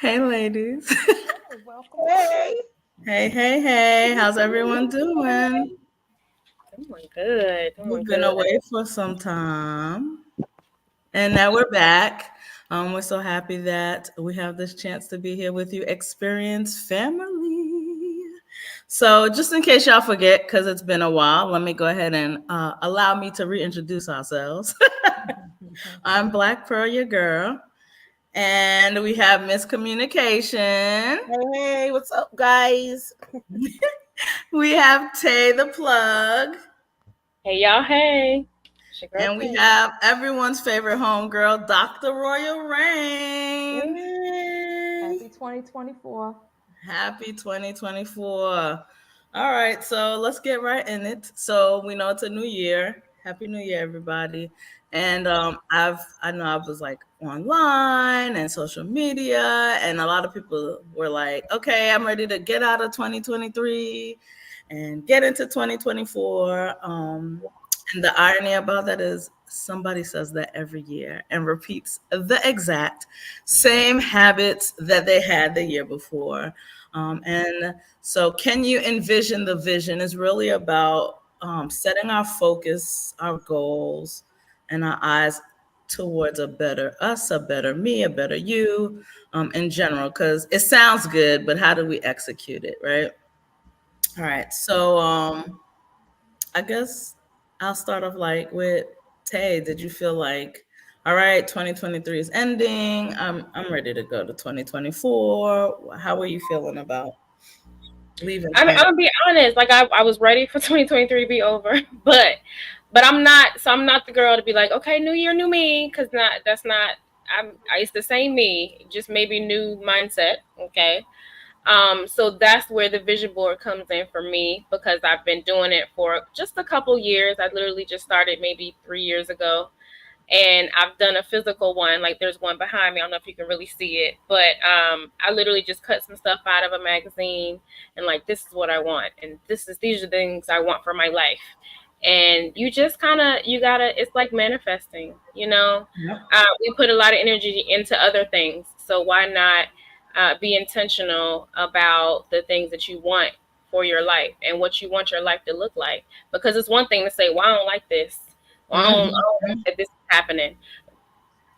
Hey, ladies. Welcome. Hey. Hey. How's everyone doing? Doing good. We've been away for some time, and now we're back. We're so happy that we have this chance to be here with you, Experience Family. So, just in case y'all forget, because it's been a while, let me go ahead and allow me to reintroduce ourselves. I'm Black Pearl, your girl. And we have miscommunication. Hey, what's up, guys? We have Tay the Plug. Hey, y'all. Hey. And we have everyone's favorite homegirl, Dr. Royal Rain. Happy 2024. Happy 2024. All right, so let's get right in it. So we know it's a new year. Happy New Year, everybody. And I know I was like online and social media, and a lot of people were like, okay, I'm ready to get out of 2023 and get into 2024. And the irony about that is somebody says that every year and repeats the exact same habits that they had the year before. And so can you envision the vision is really about setting our focus, our goals, and our eyes towards a better us, a better me, a better you in general, because it sounds good, but how do we execute it, right? All right, so I guess I'll start off like with Tay. Did you feel like, all right, 2023 is ending. I'm ready to go to 2024. How are you feeling about leaving? I'm gonna be honest. Like I was ready for 2023 to be over, but I'm not. So I'm not the girl to be like, okay, new year, new me, because that's not. It's the same me, just maybe new mindset. Okay. So that's where the vision board comes in for me, because I've been doing it for just a couple years. I literally just started maybe 3 years ago, and I've done a physical one. Like there's one behind me. I don't know if you can really see it, but I literally just cut some stuff out of a magazine and like, this is what I want, and these are the things I want for my life. And you just it's like manifesting, you know. Yep. We put a lot of energy into other things, so why not be intentional about the things that you want for your life and what you want your life to look like? Because it's one thing to say, well, I don't like this. Well, I don't like that this is happening.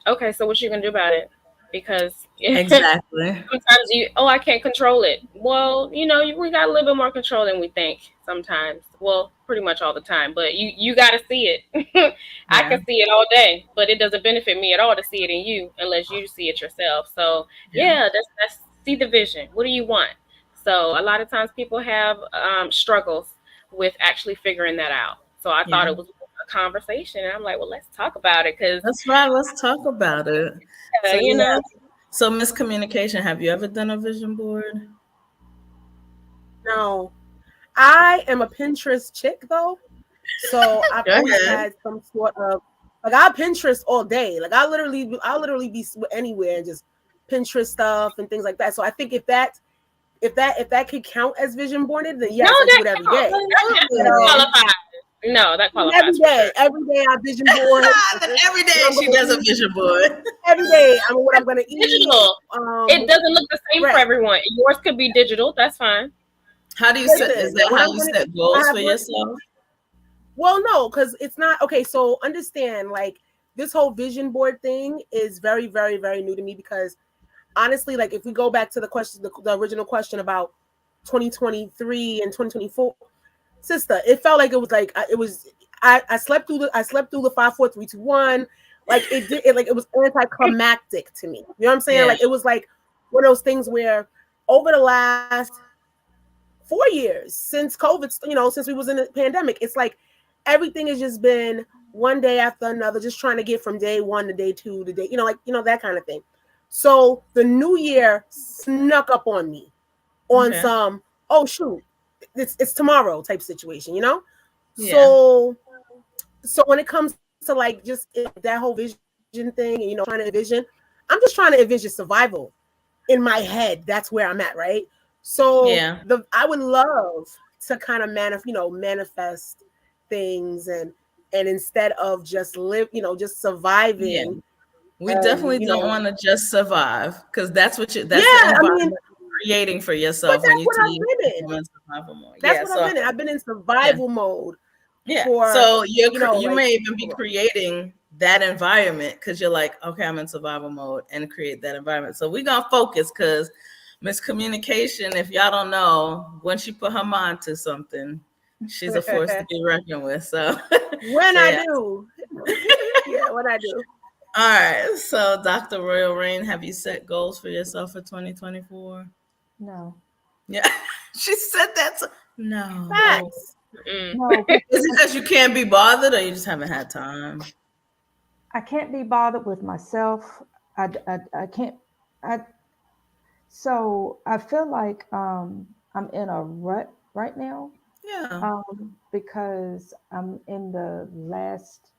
Okay, so what you gonna do about it? Because exactly. Sometimes I can't control it. Well, we got a little bit more control than we think sometimes. Well, pretty much all the time. But you got to see it. Yeah. I can see it all day, but it doesn't benefit me at all to see it in you unless you see it yourself. So yeah, that's see the vision. What do you want? So a lot of times people have struggles with actually figuring that out. So I thought it was a conversation, and I'm like, well, let's talk about it, because that's right. Let's talk about it. So miscommunication. Have you ever done a vision board? No, I am a Pinterest chick though, so I've always had some sort of like, I Pinterest all day. Like I'll literally be anywhere and just Pinterest stuff and things like that. So I think if that could count as vision boarded, then yes, I do it every day. That qualifies. No, that qualifies. Every day I vision board. Every day she does a vision board. Every day, what I'm going to eat. Digital. It doesn't look the same for everyone. Yours could be digital. That's fine. How do you set? Is that how you set goals for yourself? Well, no, because it's not okay. So understand, like, this whole vision board thing is very, very, very new to me, because honestly, like, if we go back to the question, the original question about 2023 and 2024, sister, it felt like it was like it was. I slept through the 5 4 3 2 1. Like it did. Like it was anticlimactic to me. You know what I'm saying? Yeah. Like it was like one of those things where over the last 4 years since COVID, since we was in the pandemic, it's like everything has just been one day after another, just trying to get from day one to day two to day, that kind of thing. So the new year snuck up on me on Okay. some, oh shoot, it's tomorrow type situation. Yeah. So when it comes to like just that whole vision thing, and trying to envision, I'm just trying to envision survival in my head. That's where I'm at, right? So Yeah. I would love to kind of manifest things, and instead of just live, just Yeah. surviving. We And definitely don't want to just survive, because that's yeah, that's the I mean, environment you're creating for but yourself when that's you what tell you I've been in. I'm in survival mode. That's Yeah. what I've So been in. I've been in yeah. survival mode Yeah. for, So you like, may even be creating that environment because you're like, okay, I'm in survival mode, and create that environment. So we're gonna focus, because miscommunication, if y'all don't know, when she put her mind to something, she's a force to be reckoned with. So when so I yeah. do. Yeah, when I do. All right. So Dr. Royal Rain, have you set goals for yourself for 2024? No. Yeah. She said that. No. Facts. No, Is it because you can't be bothered, or you just haven't had time? I can't be bothered with myself. I can't. I So I feel like I'm in a rut right now, Yeah. because I'm in the last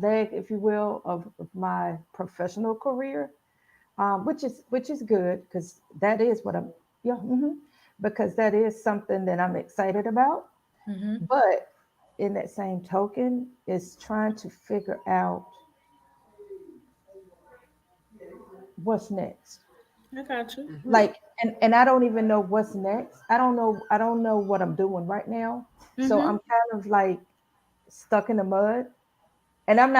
leg, if you will, of my professional career, which is good because that is what I'm. Yeah, because that is something that I'm excited about. Mm-hmm. But in that same token, is trying to figure out what's next. I got you. Like, and I don't even know what's next. I don't know what I'm doing right now. So Mm-hmm. I'm kind of like stuck in the mud, and I'm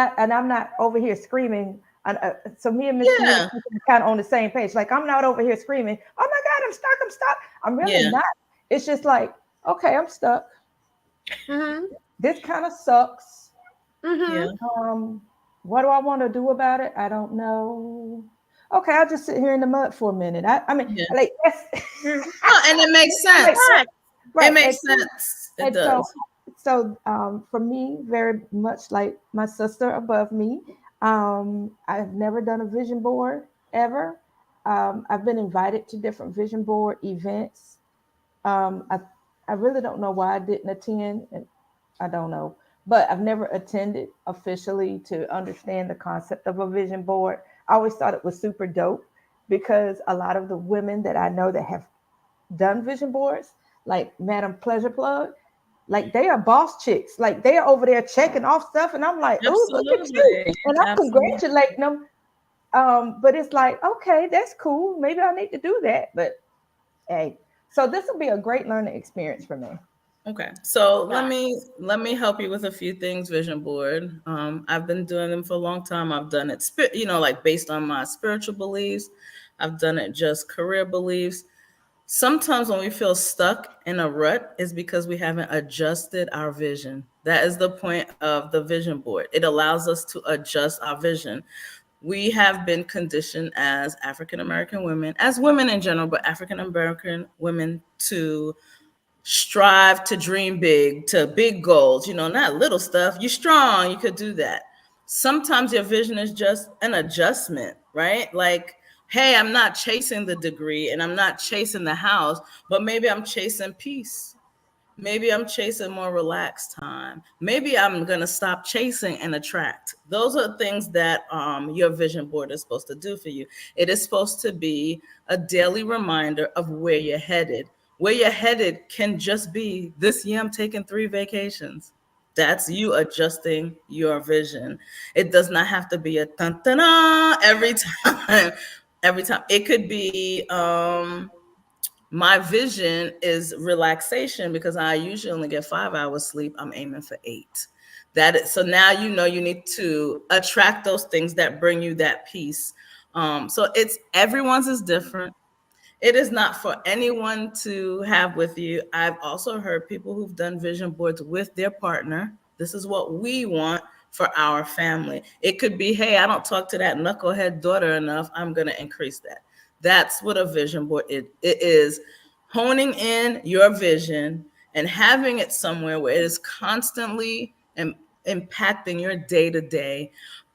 not over here screaming. So me and Yeah. miscommunication are kind of on the same page. Like, I'm not over here screaming, oh my god, I'm stuck. I'm really Yeah. not. It's just like, okay, I'm stuck. Mm-hmm. This kind of sucks. Mm-hmm. Yeah. um what do I want to do about it? I don't know. Okay, I'll just sit here in the mud for a minute. I mean, Yeah. like, that's No, and it makes right, sense. Facts. It right. makes sense. It And so, does. for me, very much like my sister above me, I've never done a vision board ever. I've been invited to different vision board events. I really don't know why I didn't attend, and I don't know, but I've never attended officially to understand the concept of a vision board. I always thought it was super dope because a lot of the women that I know that have done vision boards, like Madam Pleasure Plug, like they are boss chicks. Like they are over there checking off stuff, and I'm like, oh, look at you, Absolutely. and I'm Absolutely. congratulating them. But it's like, okay, that's cool. Maybe I need to do that. But hey, so this will be a great learning experience for me. Okay. So let Facts. me let me help you with a few things, vision board. I've been doing them for a long time. I've done it like based on my spiritual beliefs. I've done it just career beliefs. Sometimes when we feel stuck in a rut is because we haven't adjusted our vision. That is the point of the vision board. It allows us to adjust our vision. We have been conditioned as African American women, as women in general, but African American women, to strive to dream big, to big goals, not little stuff. You're strong, you could do that. Sometimes your vision is just an adjustment, right? Like, hey, I'm not chasing the degree and I'm not chasing the house, but maybe I'm chasing peace. Maybe I'm chasing more relaxed time. Maybe I'm going to stop chasing and attract. Those are things that your vision board is supposed to do for you. It is supposed to be a daily reminder of where you're headed. Where you're headed can just be, this year I'm taking 3 vacations. That's you adjusting your vision. It does not have to be a dun, dun, dun, every time. Every time. It could be my vision is relaxation, because I usually only get 5 hours sleep. I'm aiming for 8. So now you need to attract those things that bring you that peace. So it's everyone's is different. It is not for anyone to have with you. I've also heard people who've done vision boards with their partner. This is what we want for our family. It could be, hey, I don't talk to that knucklehead daughter enough. I'm going to increase that. That's what a vision board is. It is honing in your vision and having it somewhere where it is constantly impacting your day to day.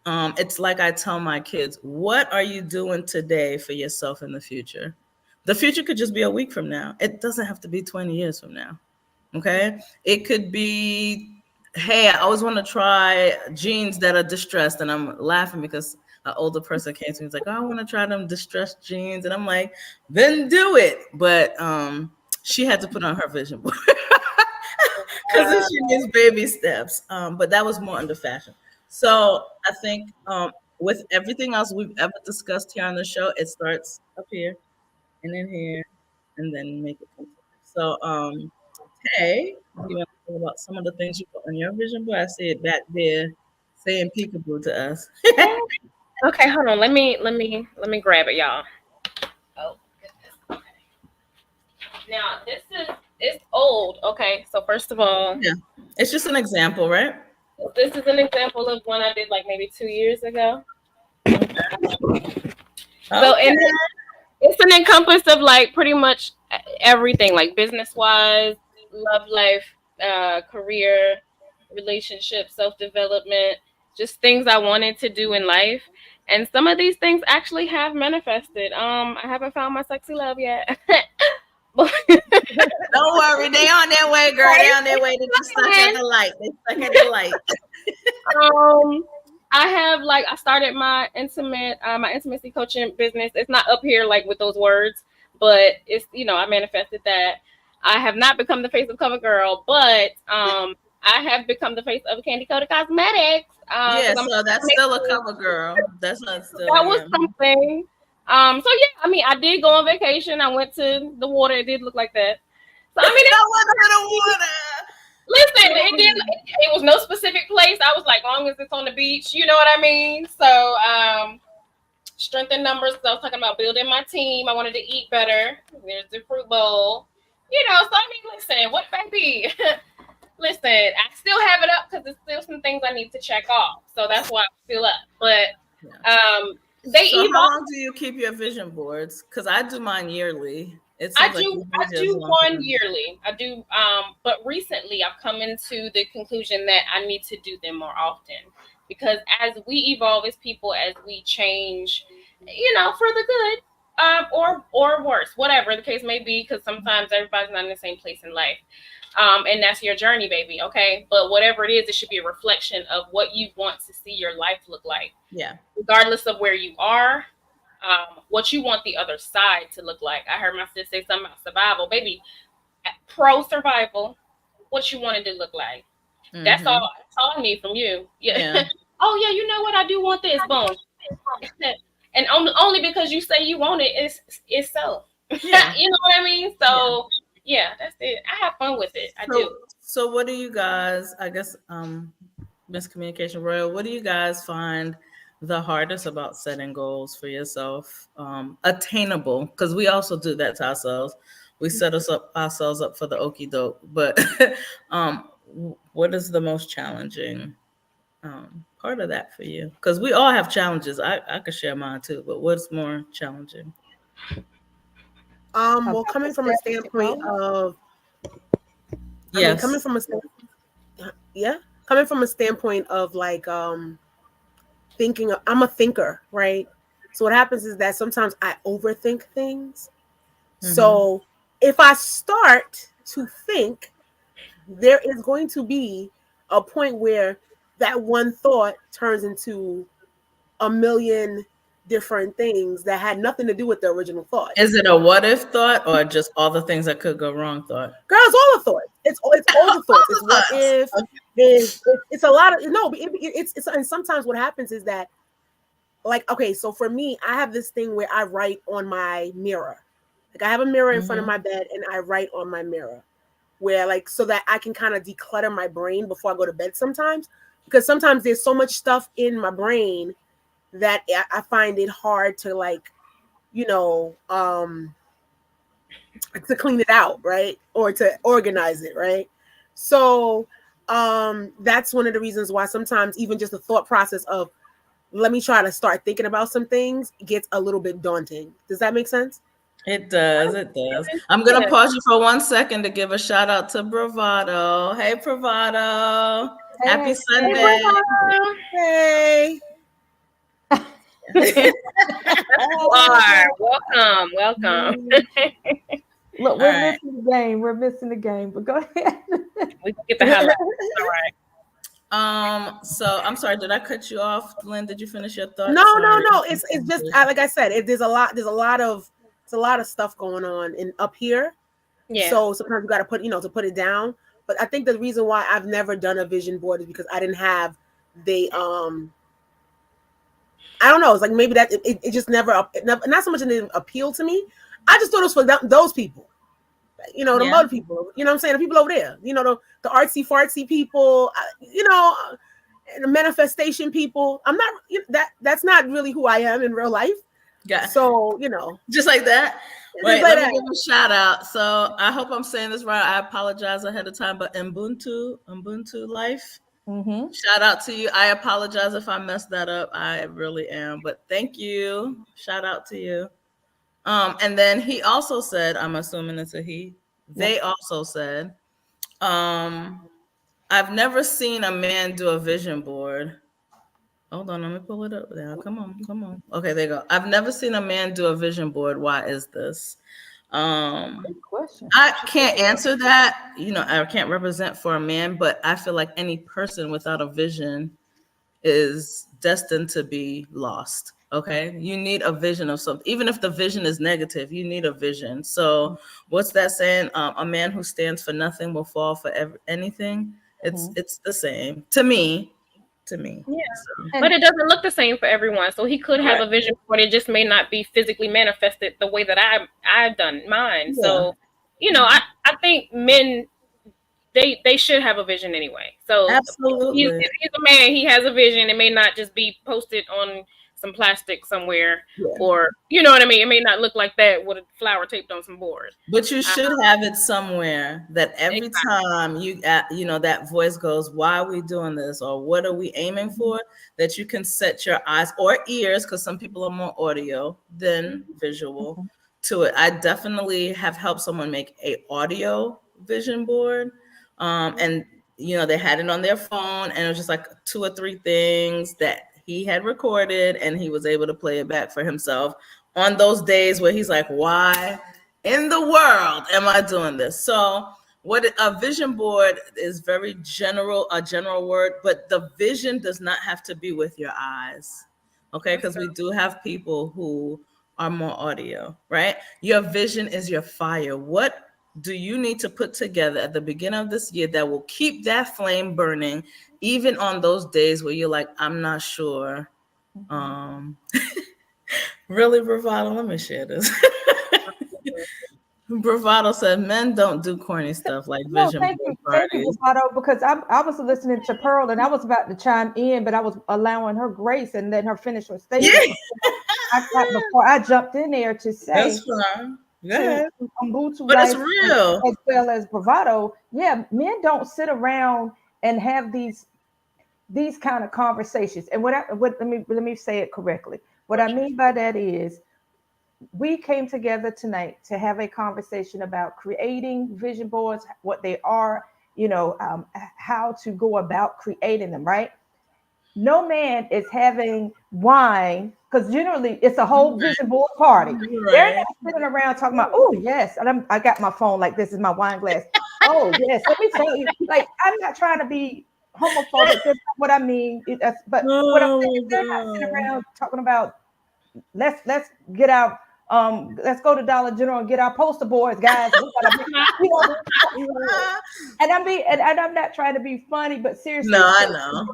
It's like I tell my kids, what are you doing today for yourself in the future? The future could just be a week from now. It doesn't have to be 20 years from now. Okay. It could be, hey, I always want to try jeans that are distressed. And I'm laughing because an older person came to me and was like, oh, I want to try them distressed jeans. And I'm like, then do it. But she had to put on her vision board because she needs baby steps. But that was more under fashion. So I think with everything else we've ever discussed here on the show, it starts up here and then here and then make it come. So Tay, you want to talk about some of the things you put on your vision board? I see it back there saying peekaboo to us. Okay, hold on. Let me grab it, y'all. Oh goodness. Okay. Now it's old. Okay, so first of all, Yeah, it's just an example, right? this is an example of one I did like maybe 2 years ago. So and it's an encompass of like pretty much everything, like business wise, love life, career, relationship, self development, just things I wanted to do in life. And some of these things actually have manifested. I haven't found my sexy love yet. Don't worry, they on their way, girl. They on their way. They just stuck at the light. They stuck at the light. I started my intimacy coaching business. It's not up here like with those words, but it's I manifested that. I have not become the face of CoverGirl, but I have become the face of Candy Coated Cosmetics. Yeah, so that's still a CoverGirl. That's not still. That was something. So yeah, I mean, I did go on vacation. I went to the water. It did look like that. So I mean, I went to the water. Listen, it was no specific place. I was like, long as it's on the beach, you know what I mean? So strength in numbers. So I was talking about building my team. I wanted to eat better. There's the fruit bowl. So I mean, listen, what baby? Listen, I still have it up because there's still some things I need to check off. So that's why I'm still up. But so how long do you keep your vision boards? Because I do mine yearly. I do one yearly. I do, but recently I've come into the conclusion that I need to do them more often because as we evolve as people, as we change, for the good, or worse, whatever the case may be, because sometimes everybody's not in the same place in life, and that's your journey, baby. Okay, but whatever it is, it should be a reflection of what you want to see your life look like. Yeah, regardless of where you are. What you want the other side to look like. I heard my sister say something about survival, baby. Pro survival, what you wanted to look like. Mm-hmm. That's all I need from you. Yeah. Oh yeah, you know what? I do want this. Boom. And only because you say you want it, it's so. Yeah. You know what I mean? So yeah, that's it. I have fun with it. I do. So what do you guys? I guess Miscommunication Royal. What do you guys find the hardest about setting goals for yourself, attainable? Because we also do that to ourselves. We set ourselves up for the okie doke. But what is the most challenging part of that for you? Because we all have challenges. I could share mine too. But what's more challenging? Well, coming from a standpoint of, coming from a standpoint of like thinking. I'm a thinker, right? So what happens is that sometimes I overthink things. Mm-hmm. So if I start to think, there is going to be a point where that one thought turns into a million different things that had nothing to do with the original thought. Is it a what if thought or just all the things that could go wrong thought? Girl, it's all the thoughts. It's all the thoughts. It's what if. It's a lot of it's and sometimes what happens is that, like, okay, so for me, I have this thing where I write on my mirror. Like I have a mirror in front of my bed and I write on my mirror, where like so that I can kind of declutter my brain before I go to bed sometimes, because sometimes there's so much stuff in my brain that I find it hard to like, to clean it out, right? Or to organize it, right? So that's one of the reasons why sometimes even just the thought process of let me try to start thinking about some things gets a little bit daunting. Does that make sense? It does. It does. I'm going to pause you for 1 second to give a shout out to Bravado. Hey, Bravado. Happy Sunday. Hey. You are welcome. Look, we're missing the game. We're missing the game, but go ahead. We can get the highlights. All right. So I'm sorry, did I cut you off, Lynn? Did you finish your thought? No. Sorry. It's just like I said, there's a lot of stuff going on in up here. Yeah. So sometimes you got to put, to put it down. But I think the reason why I've never done a vision board is because I didn't have the I don't know. It's like maybe that it just never, not so much it didn't appeal to me. I just thought it was for those people. The other people, what I'm saying? The people over there, the artsy fartsy people, the manifestation people. I'm not that's not really who I am in real life. Yeah. So, just like that. Wait, like let me give a shout out. So I hope I'm saying this right. I apologize ahead of time, but Ubuntu Life. Mm-hmm. Shout out to you. I apologize if I messed that up. I really am, but thank you. Shout out to you. And then he also said, I'm assuming it's a he. They also said, I've never seen a man do a vision board. Hold on, let me pull it up now. Come on. Okay, there you go. I've never seen a man do a vision board. Why is this? Good question. I can't answer that. I can't represent for a man, but I feel like any person without a vision is destined to be lost. Okay. You need a vision of something. Even if the vision is negative, you need a vision. So what's that saying? A man who stands for nothing will fall for anything. It's the same to me. Yeah. So. But it doesn't look the same for everyone. So he could have a vision board. It just may not be physically manifested the way that I've done mine. Yeah. So, I think men, they should have a vision anyway. So absolutely, if he's a man, he has a vision. It may not just be posted on some plastic somewhere, or you know what I mean. It may not look like that with a flower taped on some board. But you should have it somewhere that every time that voice goes, "Why are we doing this?" or "What are we aiming for?" That you can set your eyes or ears, because some people are more audio than visual, to it. I definitely have helped someone make a audio vision board. And they had it on their phone, and it was just like 2 or 3 things that he had recorded, and he was able to play it back for himself on those days where he's like, why in the world am I doing this? So what a vision board is a general word, but the vision does not have to be with your eyes. Okay. Because we do have people who are more audio, right? Your vision is your fire. What do you need to put together at the beginning of this year that will keep that flame burning, even on those days where you're like, I'm not sure. Really, Bravado? Let me share this. Bravado said, men don't do corny stuff like vision board parties. Thank you, Bravado, because I was listening to Pearl, and I was about to chime in, but I was allowing her grace and letting her finish her statement before I jumped in there to say. That's fine. Yeah. But it's real. As well as Bravado. Yeah, men don't sit around and have these kind of conversations. And let me say it correctly. What I mean by that is, we came together tonight to have a conversation about creating vision boards, what they are, how to go about creating them, right? No man is having wine, because generally it's a whole vision board party. Right. They're not sitting around talking about, oh, yes, and I got my phone like this is my wine glass. Oh, yes, let me tell you, like, I'm not trying to be homophobic. That's not what I mean. But what I'm saying, they're not sitting around talking about, let's get our let's go to Dollar General and get our poster boards, guys. And I'm not trying to be funny, but seriously, no, I know.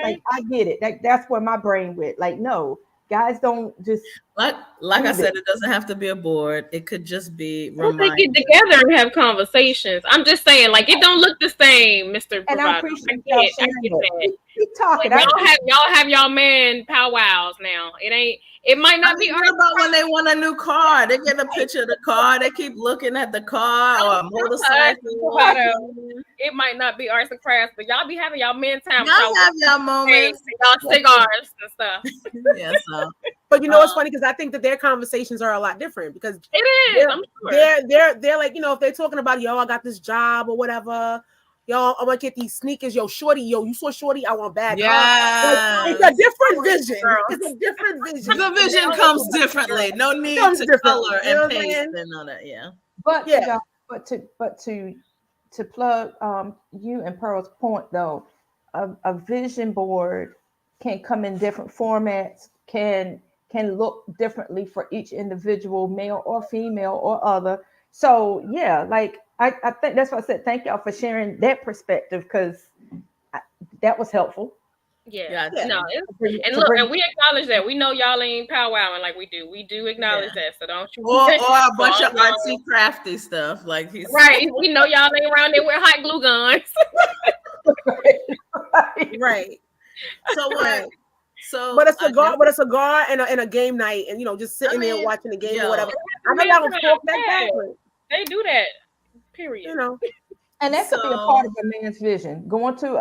Like, I get it. That's where my brain went. Like, no, guys don't just Like I said, it doesn't have to be a board. It could just be they get together and have conversations. I'm just saying, like, it don't look the same, Mr. And I Bravado. appreciate I y'all get sharing that. it. Keep talking. Y'all have y'all man powwows now. It might not be what about when they want a new car? They get a picture of the car. They keep looking at the car or a motorcycle. It might not be arts and crafts, but y'all be having y'all men time. Y'all have y'all moments. Y'all cigars and stuff. Yeah, so. But you know it's funny because I think that their conversations are a lot different because it is. I'm sure they're like, you know, if they're talking about, yo, I got this job or whatever, yo, I want to get these sneakers, yo, shorty, yo, you saw shorty, I want bad. Yeah, like, it's a different vision. It's a different vision. The vision comes differently. No need to color and paste and all that. Yeah, but yeah, but to plug you and Pearl's point though, a vision board can come in different formats, can look differently for each individual, male or female or other. So yeah, like I think that's why I said thank y'all for sharing that perspective because that was helpful. Yeah. No, and look, and we acknowledge that. We know y'all ain't powwowing like we do. We do acknowledge that. So don't you or a bunch of artsy crafty stuff like he's right. We know y'all ain't around there with hot glue guns. right. So what? So, but a cigar and a game night, and you know, just sitting there watching the game or whatever. I know y'all gonna talk that. They do that. Period. You know, and that could be a part of a man's vision. Going to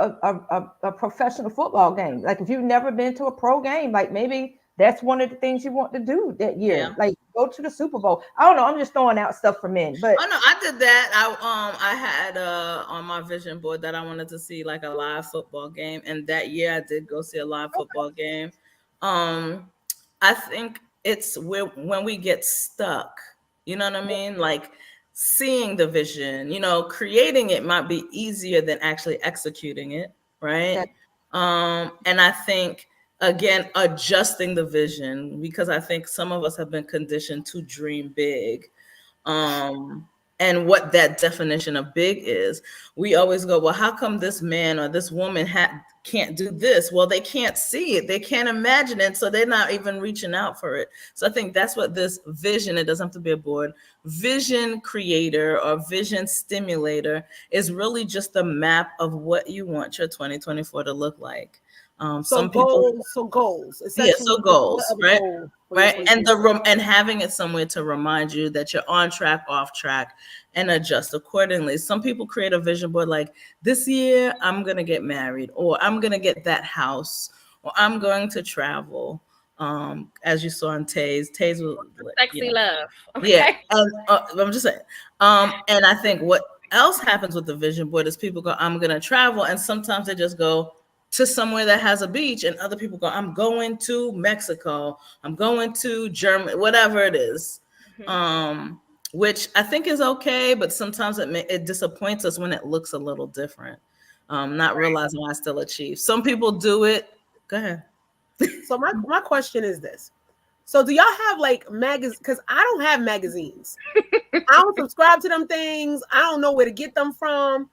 a professional football game, like if you've never been to a pro game, like maybe that's one of the things you want to do that year. Yeah. Like go to the Super Bowl. I don't know. I'm just throwing out stuff for men, but no, I did that. I had on my vision board that I wanted to see like a live football game, and that year I did go see a live football game. I think it's when we get stuck, you know what I mean? Like seeing the vision, you know, creating it might be easier than actually executing it, right? Yeah. And I think again, adjusting the vision, because I think some of us have been conditioned to dream big. And what that definition of big is, we always go, well, how come this man or this woman can't do this? Well, they can't see it. They can't imagine it. So they're not even reaching out for it. So I think that's what this vision, it doesn't have to be a board, vision creator or vision stimulator is really just a map of what you want your 2024 to look like. Some goals, yeah, so goals, right? Right. And and having it somewhere to remind you that you're on track, off track, and adjust accordingly. Some people create a vision board like this year, I'm going to get married, or I'm going to get that house, or I'm going to travel. As you saw in Taze was sexy love. Okay. Yeah. And I'm just saying. And I think what else happens with the vision board is people go, I'm going to travel. And sometimes they just go to somewhere that has a beach, and other people go, I'm going to Mexico, I'm going to Germany, whatever it is. Mm-hmm. Which I think is okay, but sometimes it disappoints us when it looks a little different. Not realizing I still achieve. Some people do it. Go ahead. So my question is this. So do y'all have like magazines? Because I don't have magazines. I don't subscribe to them things. I don't know where to get them from.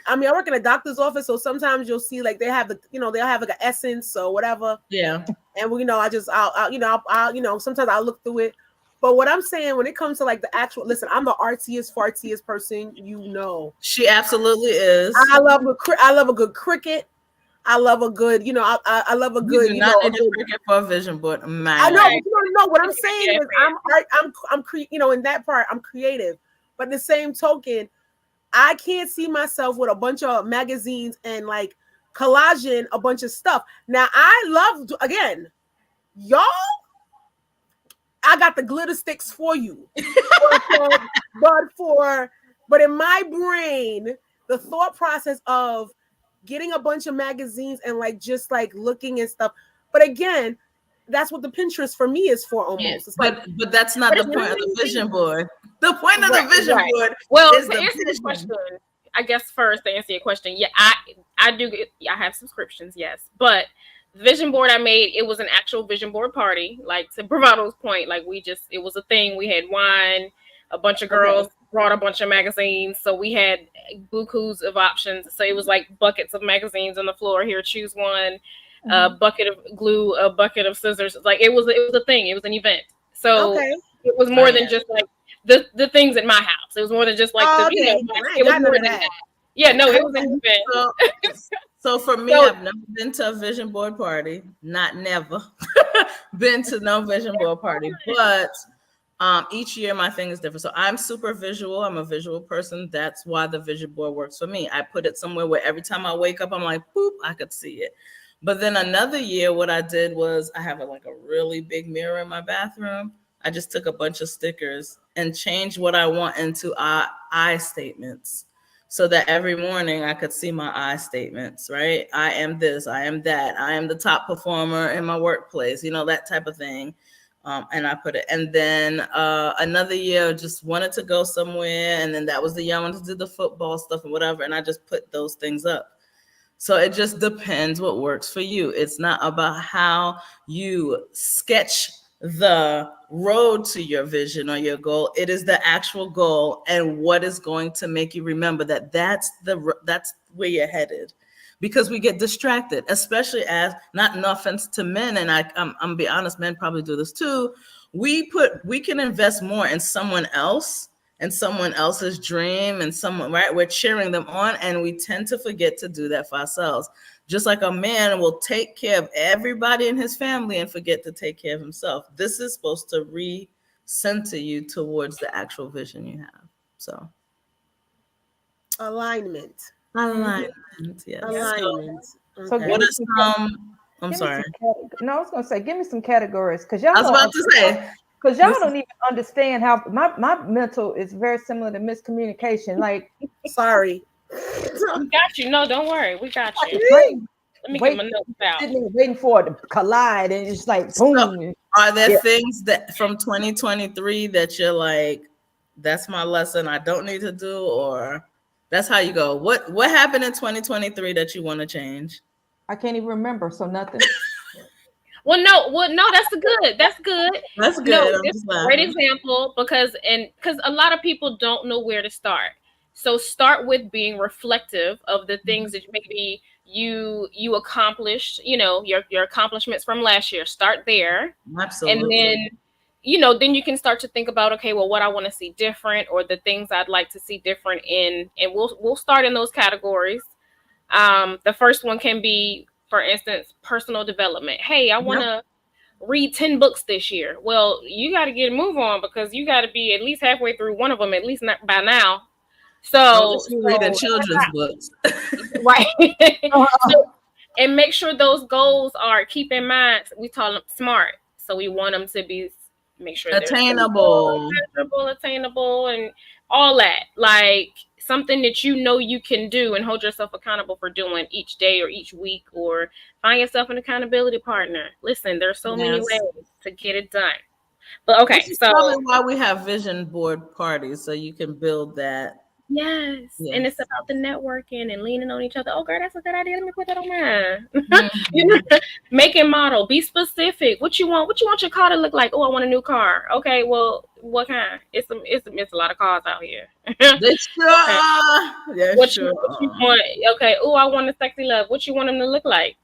I mean, I work in a doctor's office, so sometimes you'll see like they have they'll have like an Essence or whatever. Yeah. And I'll sometimes I'll look through it. But what I'm saying when it comes to like the actual, listen, I'm the fartiest person, you know. She absolutely is. I love a good cricket. I love a good, I love a good. You do not need a cricket for a vision board. I know, but you don't know what I'm saying is I'm in that part I'm creative, but the same token, I can't see myself with a bunch of magazines and like collaging a bunch of stuff. Now I love, again, y'all, I got the glitter sticks for you. but in my brain, the thought process of getting a bunch of magazines and like just like looking and stuff. But again, that's what the Pinterest for me is for almost. Yeah, but that's not the point of the vision board. The point of the vision board. Well, to answer this question, I guess first to answer your question, yeah, I have subscriptions, yes, but the vision board I made, it was an actual vision board party. Like to Bravado's point, like it was a thing. We had wine, a bunch of girls brought a bunch of magazines, so we had bukus of options. So it was like buckets of magazines on the floor. Here, choose one. A bucket of glue, a bucket of scissors. Like it was a thing. It was an event. So it was more than just like the things in my house. It was more than just like it was more than that. Yeah, no, it was an event. So for me, I've never been to a vision board party. Not never been to no vision board party, but each year my thing is different. So I'm super visual. I'm a visual person. That's why the vision board works for me. I put it somewhere where every time I wake up, I'm like, boop, I could see it. But then another year, what I did was I have like a really big mirror in my bathroom. I just took a bunch of stickers and changed what I want into I statements, so that every morning I could see my I statements, right? I am this, I am that, I am the top performer in my workplace, that type of thing. And I put it, and then another year, just wanted to go somewhere. And then that was the year I wanted to do the football stuff and whatever. And I just put those things up. So it just depends what works for you. It's not about how you sketch the road to your vision or your goal. It is the actual goal and what is going to make you remember that that's where you're headed. Because we get distracted, especially as, not no offense to men, and I'm be honest, men probably do this too. We can invest more in someone else and someone else's dream and someone, right? We're cheering them on, and we tend to forget to do that for ourselves. Just like a man will take care of everybody in his family and forget to take care of himself. This is supposed to recenter you towards the actual vision you have. So alignment. Yes. Alignment. So what is I'm sorry. No, I was gonna say, give me some categories, because y'all. I was about to say, because y'all don't even understand how my mental is very similar to miscommunication. Like, sorry. We got you. No, don't worry. We got you. Let me get my notes out. Waiting for it to collide, and it's like boom. So, are there things that from 2023 that you're like, that's my lesson I don't need to do, or that's how you go? What happened in 2023 that you want to change? I can't even remember, so nothing. Well, no, that's good. That's good. That's good. No, it's a great example because a lot of people don't know where to start. So start with being reflective of the things that maybe you accomplished, your accomplishments from last year. Start there. Absolutely. And then you can start to think about, okay, well, what I want to see different, or the things I'd like to see different in, and we'll start in those categories. The first one can be, for instance, personal development. Hey, I want to read 10 books this year. Well, you got to get a move on, because you got to be at least halfway through one of them, at least not by now. So reading children's books. Right. And make sure those goals are, keep in mind, we call them SMART. So we want them to be, make sure attainable, attainable, and all that. Like something that you can do and hold yourself accountable for doing each day or each week, or find yourself an accountability partner. Listen, there's so many ways to get it done. But okay, so probably why we have vision board parties, so you can build that. Yes. And it's about the networking and leaning on each other. Oh, girl, that's a good idea. Let me put that on mine. Make it model. Be specific. What you want your car to look like? Oh, I want a new car. Okay, well, what kind? It's a lot of cars out here. That's sure. What you want? Okay. Oh, I want a sexy love. What you want them to look like?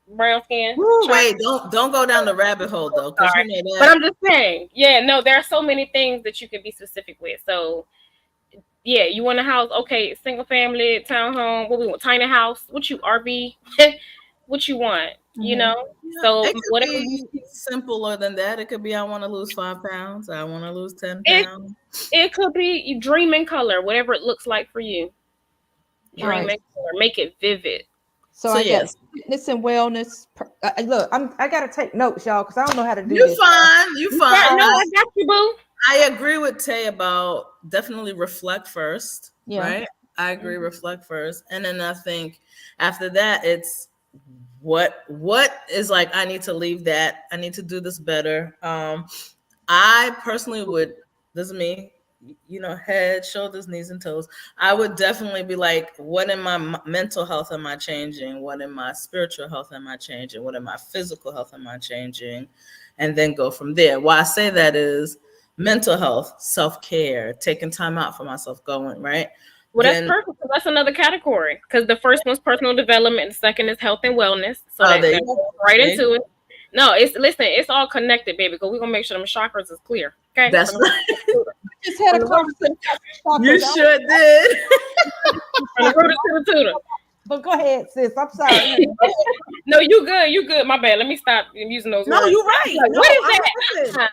Brown skin. Ooh, wait, don't go down the rabbit hole though. But I'm just saying. Yeah, no, there are so many things that you can be specific with. So yeah, you want a house? Okay, single family, townhome. What we want? Tiny house. What you RV? What you want? So it could whatever. Be simpler than that. It could be, I want to lose 5 pounds. I want to lose 10 pounds. It could be you dream in color, whatever it looks like for you. Dream in color. Make it vivid. So I guess fitness and wellness. Look, I gotta take notes, y'all, because I don't know how to do this. You fine. No, I got you, boo. I agree with Tay about definitely reflect first, right? I agree, reflect first. And then I think after that, it's what is like, I need to leave that. I need to do this better. I personally would, this is me, head, shoulders, knees, and toes. I would definitely be like, what in my mental health am I changing? What in my spiritual health am I changing? What in my physical health am I changing? And then go from there. Why I say that is, mental health, self-care, taking time out for myself, going, right? Well, that's perfect. That's another category, because the first one's personal development, and the second is health and wellness. So that goes right into it. No, it's all connected, baby. Because we're gonna make sure them chakras is clear. Okay. That's right. Just had a conversation. You sure did. From the rooter to the tutor. But go ahead, sis. I'm sorry. No, you good. You good. My bad. Let me stop using those No, words. you're right. Like, No, what is I'm that? listen, I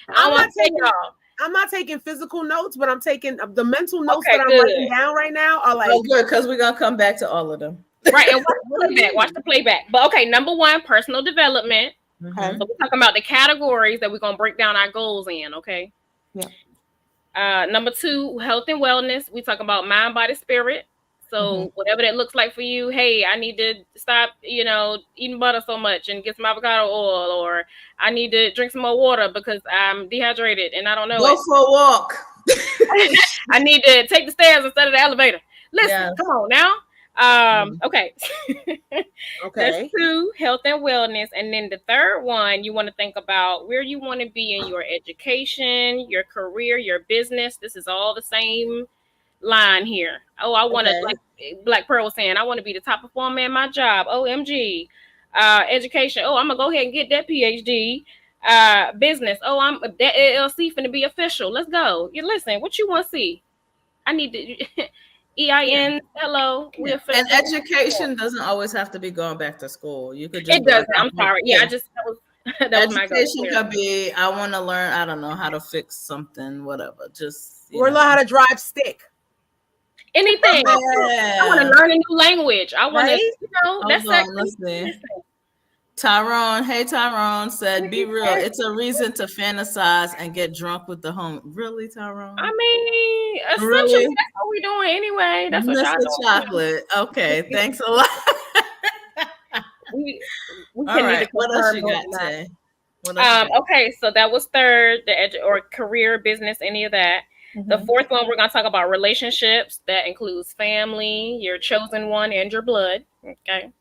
I'm want not to take taking- y'all. I'm not taking physical notes, but I'm taking the mental notes Okay, that I'm good. writing down right now are like, Oh, good, because we're gonna come back to all of them. Right, and watch the playback. Watch the playback. But okay, number one, personal development. Mhm. So we're talking about the categories that we're gonna break down our goals in. Okay. Yeah. Number two, health and wellness. We talk about mind, body, spirit. So whatever that looks like for you, hey, I need to stop, eating butter so much and get some avocado oil, or I need to drink some more water because I'm dehydrated and I don't know Go it. for a walk. I need to take the stairs instead of the elevator. Listen, Yes. come on now. Okay. okay, That's two, health and wellness. And then the third one, you want to think about where you want to be in your education, your career, your business. This is all the same line here. Oh, I want to, Okay. like Black Pearl was saying, I want to be the top performer in my job. OMG. Education. Oh, I'm gonna go ahead and get that PhD. Business. Oh, I'm that LLC finna be official. Let's go. You listen. What you want to see? I need to. EIN. Hello. We official. And education doesn't always have to be going back to school. You could just It be does. like, I'm sorry. Yeah, I just that was my goal. education could be, I want to learn, I don't know, how to fix something, whatever. Just or learn how to drive stick. Anything. I want to learn a new language. I want to, Right? that's Hold on, let's see. Tyrone, hey Tyrone said, be real. It's a reason to fantasize and get drunk with the home. Really, Tyrone? I mean, essentially, Really? that's what we're doing anyway. That's what y'all Mr. doing. Chocolate. Okay, thanks a lot. We All can right, need to what else you confirm got, that. Tay? What else you got? Okay, so that was third, or career, business, any of that. The fourth one, we're going to talk about relationships. That includes family, your chosen one, and your blood. Okay.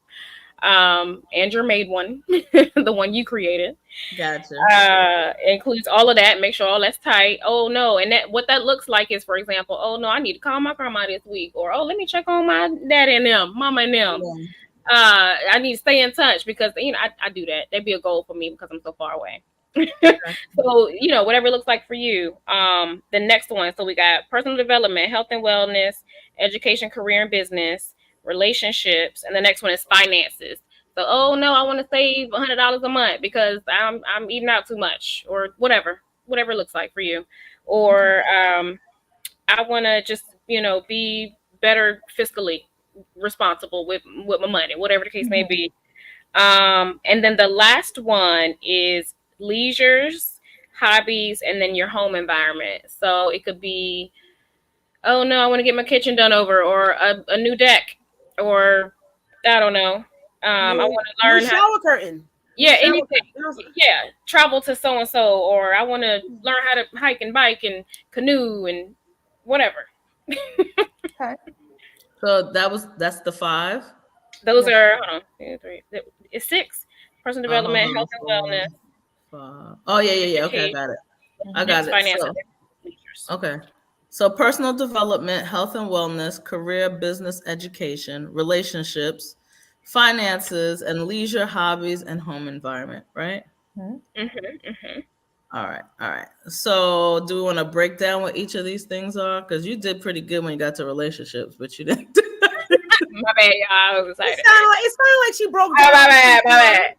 And your made one, the one you created. Gotcha. Includes all of that. Make sure all that's tight. Oh no, and that what that looks like is, for example, oh no, I need to call my grandma this week, or oh, let me check on my daddy and them, mama and them. Yeah. I need to stay in touch because I do that. That'd be a goal for me because I'm so far away. So whatever it looks like for you. The next one. So we got personal development, health and wellness, education, career and business, relationships, and the next one is finances. So oh no, I want to save $100 a month because I'm eating out too much, or whatever it looks like for you. Or I want to just be better fiscally responsible with my money, whatever the case may be. And then the last one is leisures, hobbies, and then your home environment. So it could be, oh no, I want to get my kitchen done over, or a new deck, or I don't know. I want to learn how shower curtain. Yeah, anything. Yeah, travel to so and so, or I want to learn how to hike and bike and canoe and whatever. Okay. So that's the 5. Those are hold on, 2, 3. It's 6. Personal development, health and wellness. 5. Oh yeah. Okay, I got it. Finance. Okay. So personal development, health and wellness, career, business, education, relationships, finances, and leisure, hobbies, and home environment, right? All right. So do we want to break down what each of these things are? Because you did pretty good when you got to relationships, but you didn't. My bad, y'all. I was excited. It's kind of like she broke down. My bad.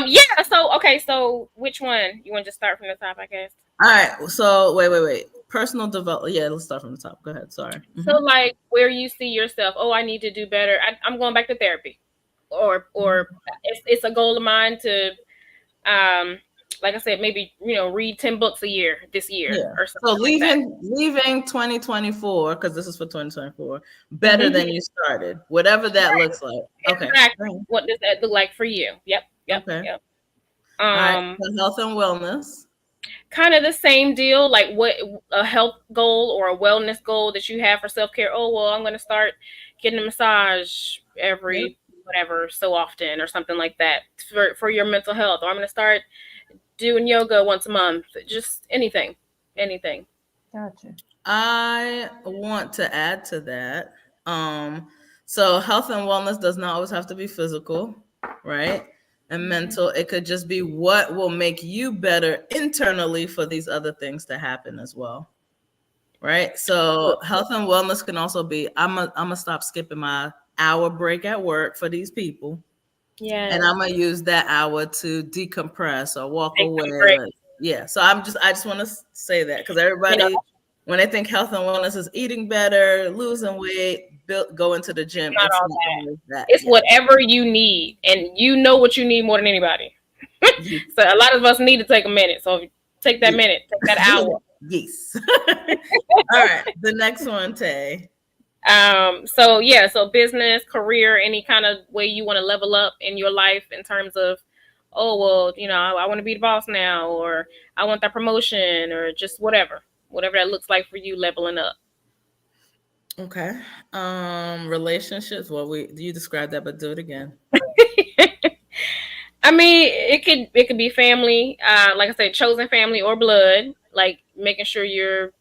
Yeah. So okay. So which one you want to just start from the top? I guess. All right. So wait. Personal development. Yeah, let's start from the top. Go ahead. Sorry. So like where you see yourself. Oh, I need to do better. I'm going back to therapy, or it's a goal of mine to, like I said, maybe read 10 books a year this year or something. So leaving 2024, because this is for 2024, better than you started, whatever that looks like. Okay. Exactly. What does that look like for you? Yep. Okay. All right. So health and wellness. Kind of the same deal, like what a health goal or a wellness goal that you have for self-care. Oh, well, I'm going to start getting a massage every whatever so often or something like that for your mental health. Or I'm going to start doing yoga once a month. Just anything. Gotcha. I want to add to that. So health and wellness does not always have to be physical, right? and mental. It could just be what will make you better internally for these other things to happen as well. Right? So health and wellness can also be, I'm gonna stop skipping my hour break at work for these people. Yeah. And I'm gonna use that hour to decompress or walk Take away. a break. Yeah. So I just want to say that because everybody, when they think health and wellness is eating better, losing weight, go into the gym. Not It's all not that. always that. It's whatever you need, and you know what you need more than anybody. So a lot of us need to take a minute. So take that minute, take that hour. Yes. All right. The next one, Tay. So business, career, any kind of way you want to level up in your life in terms of, oh, well, I want to be the boss now, or I want that promotion, or just whatever that looks like for you leveling up. Okay. Relationships. Well, you described that, but do it again. I mean, it could be family, like I said, chosen family or blood, like making sure you're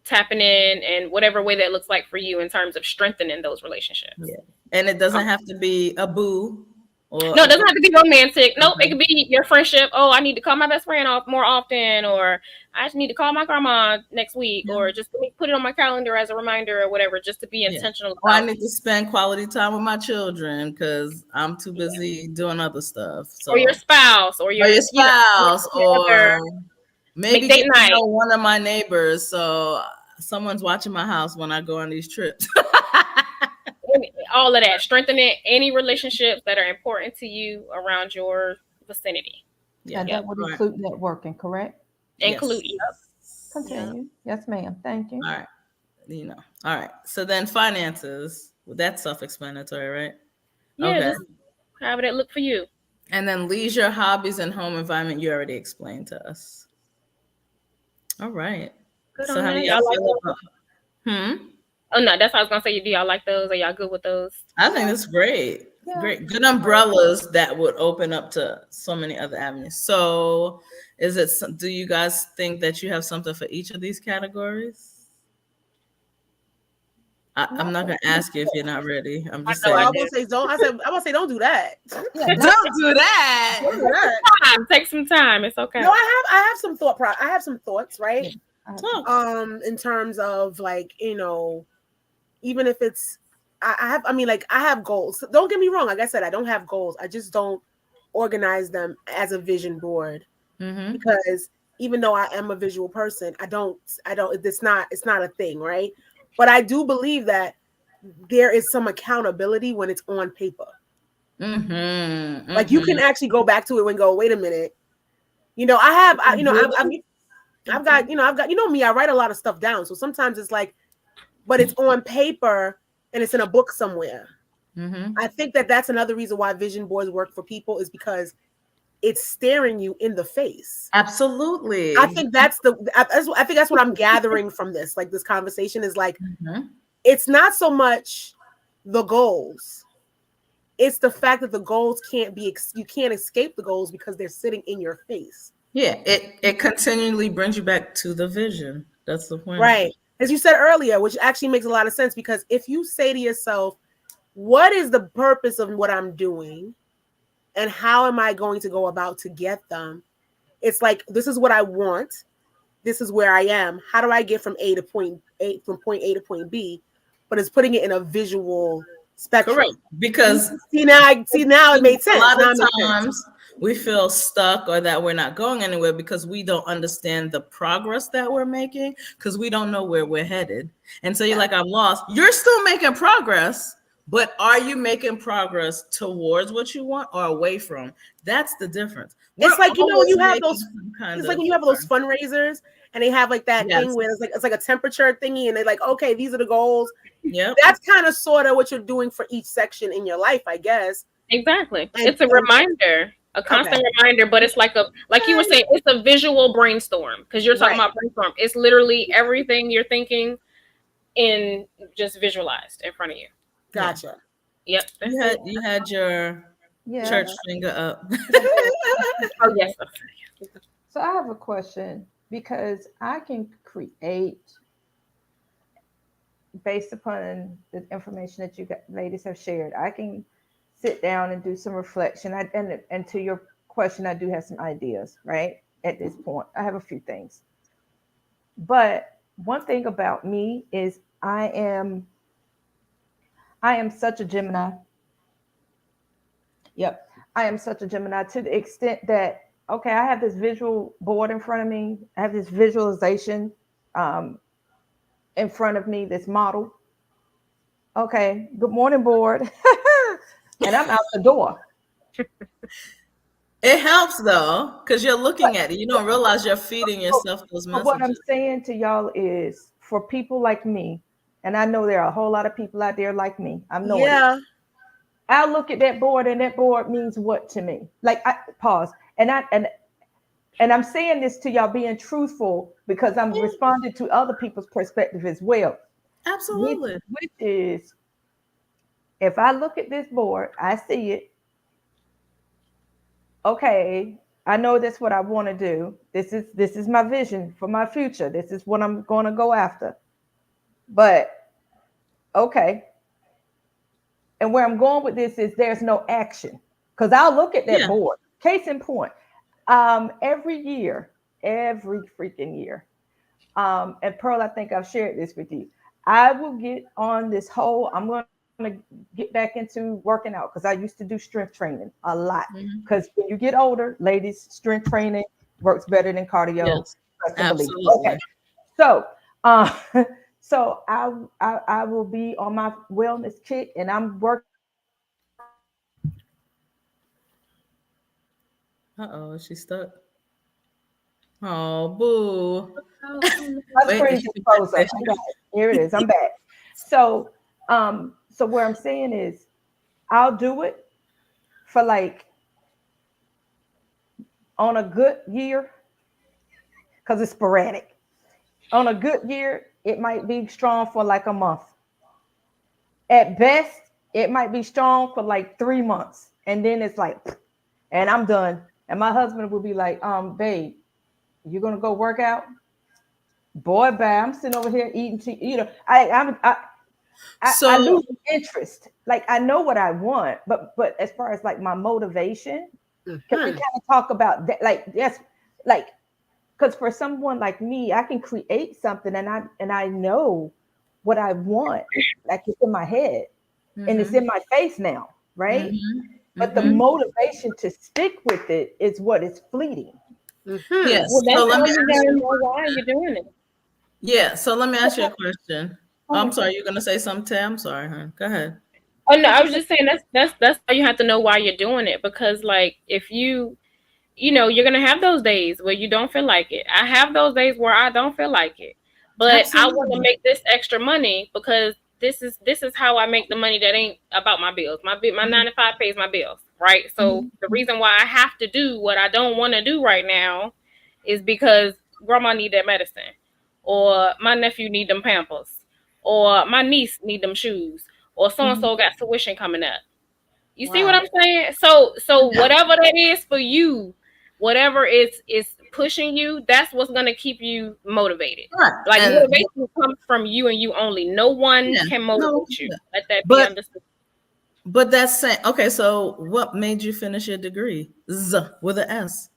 tapping in and whatever way that looks like for you in terms of strengthening those relationships. Yeah. And it doesn't have to be a boo. No, it doesn't have to be romantic. Nope, it could be your friendship. Oh, I need to call my best friend off more often, or I just need to call my grandma next week, or just put it on my calendar as a reminder or whatever, just to be intentional. Or I need to spend quality time with my children because I'm too busy doing other stuff. So. Or your spouse, or your spouse, or maybe get night. to know one of my neighbors. So someone's watching my house when I go on these trips. All of that, strengthening any relationships that are important to you around your vicinity. Yeah, and that would include networking, correct? Include, Continue. Yes, ma'am. Thank you. All right. All right. So then finances, that's self-explanatory, right? Yeah, just however that look for you. And then leisure, hobbies, and home environment, you already explained to us. All right. Good so how do y'all feel about? Oh no, that's what I was gonna say. Do y'all like those? Are y'all good with those? I think that's great. Yeah. Great. Good umbrellas that would open up to so many other avenues. So do you guys think that you have something for each of these categories? I'm not gonna ask you if you're not ready. I'm just saying. I'm gonna say don't do that. Yeah, don't do that. Don't do that. Take some time. It's okay. No, I have some I have some thoughts, right? In terms of even if it's I have goals. Don't get me wrong. Like I said, I don't have goals. I just don't organize them as a vision board because even though I am a visual person, it's not a thing, right? But I do believe that there is some accountability when it's on paper. Like you can actually go back to it and go, wait a minute. I've got me, I write a lot of stuff down. So sometimes it's like, but it's on paper and it's in a book somewhere. I think that's another reason why vision boards work for people is because it's staring you in the face. Absolutely. I think that's what I'm gathering from this. Like this conversation is like, it's not so much the goals. It's the fact that the goals you can't escape the goals because they're sitting in your face. Yeah. It continually brings you back to the vision. That's the point. Right. As you said earlier, which actually makes a lot of sense because if you say to yourself, what is the purpose of what I'm doing? And how am I going to go about to get them? It's like, this is what I want. This is where I am. How do I get from point A to point B? But it's putting it in a visual spectrum. Correct. Because see now it made sense. A lot of times we feel stuck or that we're not going anywhere because we don't understand the progress that we're making because we don't know where we're headed. And so you're like, I'm lost. You're still making progress. But are you making progress towards what you want or away from? That's the difference. It's like, when you have those fundraisers and they have like that thing where it's like a temperature thingy and they're like, okay, these are the goals. Yeah. That's kind of sort of what you're doing for each section in your life, I guess. Exactly. It's a reminder, a constant reminder, but it's like you were saying, it's a visual brainstorm because you're talking about brainstorm. It's literally everything you're thinking in just visualized in front of you. Gotcha. Yep. You had your church finger up. Oh yes. So I have a question because I can create based upon the information that you ladies have shared. I can sit down and do some reflection. And to your question, I do have some ideas, right? At this point, I have a few things. But one thing about me is I am such a Gemini. Yep. I am such a Gemini to the extent that, okay, I have this visual board in front of me. I have this visualization um, in front of me, this model. Okay, good morning, board. And I'm out the door. It helps though, because you're looking at it. You don't realize you're feeding yourself those But what I'm messages. saying to y'all is for people like me, and I know there are a whole lot of people out there like me. I'm knowing Yeah. it. I look at that board and that board means what to me? Like I pause. And I'm saying this to y'all being truthful because I'm responding to other people's perspective as well. Absolutely. Which is if I look at this board, I see it. Okay, I know that's what I want to do. This is my vision for my future. This is what I'm going to go after. But okay. And where I'm going with this is there's no action. Because I'll look at that board. Case in point. Every freaking year. And Pearl, I think I've shared this with you. I will get on this whole, I'm going to get back into working out because I used to do strength training a lot. Because when you get older, ladies, strength training works better than cardio. Yes, absolutely. Okay. So, so I will be on my wellness kick and I'm working. Uh-oh, is she stuck? Oh, boo. My screen just froze up. Here it is. I'm back. So where I'm saying is I'll do it for like on a good year because it's sporadic. On a good year, it might be strong for like a month. At best, it might be strong for like 3 months. And then it's like, and I'm done. And my husband will be like, babe, you gonna go work out? Boy, bye. I'm sitting over here eating I lose interest. Like I know what I want, but as far as like my motivation, can we kind of talk about that? Like yes, like because for someone like me, I can create something and I know what I want. Like it's in my head and it's in my face now, right? But the motivation to stick with it is what is fleeting. Yes. Well, that's how you gotta know why you're doing it. Yeah. So let me ask you a question. I'm sorry, you're gonna say something, Tam? I'm sorry, hon. Go ahead. Oh no, I was just saying that's how you have to know why you're doing it because like if you you're gonna have those days where you don't feel like it. I have those days where I don't feel like it, but Absolutely. I want to make this extra money because this is how I make the money that ain't about my bills. My 9 to 5 pays my bills, right? So the reason why I have to do what I don't want to do right now is because grandma need that medicine, or my nephew need them Pampers, or my niece need them shoes, or so and so got tuition coming up. You see what I'm saying? So whatever that is for you, whatever is pushing you, that's what's gonna keep you motivated. Right. Like motivation comes from you and you only. No one can motivate you. Let that be understood. But that's saying okay. So what made you finish your degree? With an S.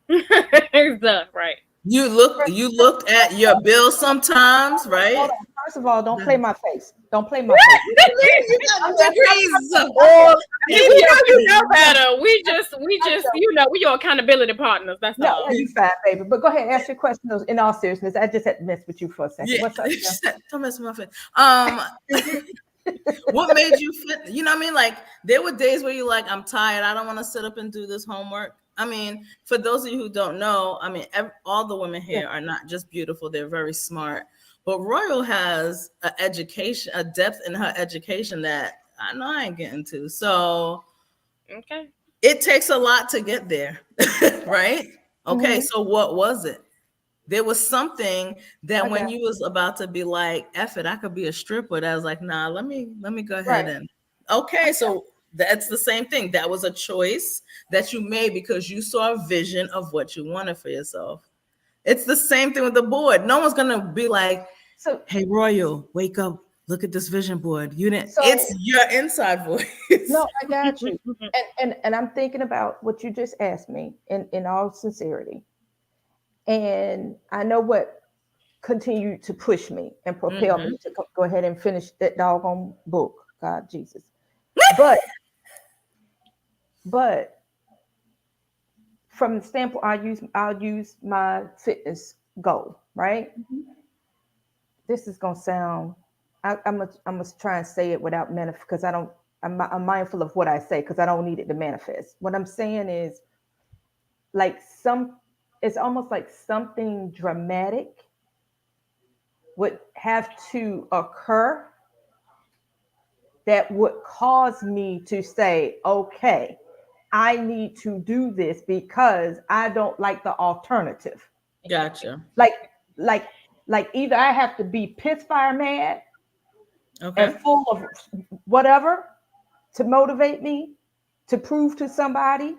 Right. You looked at your bill sometimes, right? First of all, don't play my face. Don't play my face. You got degrees. You know better. We just we your accountability partners. That's all. No, you fine, baby. But go ahead, ask your question. In all seriousness, I just had to mess with you for a second. Yeah. What's up? Don't mess with my face. What made you fit? You know what I mean? Like there were days where you're like, I'm tired. I don't want to sit up and do this homework. I mean, for those of you who don't know, I mean, all the women here are not just beautiful; they're very smart. But Royal has an education, a depth in her education that I know I ain't getting to. So, okay, it takes a lot to get there, right? Okay, so what was it? There was something that when you was about to be like, F it, I could be a stripper. That was like, nah, let me go ahead and okay. So that's the same thing. That was a choice that you made because you saw a vision of what you wanted for yourself. It's the same thing with the board. No one's gonna be like, hey Royal, wake up. look at this vision board. You didn't. So, it's your inside voice. no, I got you. And I'm thinking about what you just asked me in all sincerity. And I know what continued to push me and propel me to go ahead and finish that doggone book. God Jesus. But from the standpoint, I'll use my fitness goal, right? This is gonna sound. I'm gonna try and say it without manifest, because I'm mindful of what I say, because I don't need it to manifest. What I'm saying is, like, it's almost like something dramatic would have to occur that would cause me to say, okay, I need to do this because I don't like the alternative. Gotcha. Like either I have to be piss fire mad and full of whatever to motivate me to prove to somebody,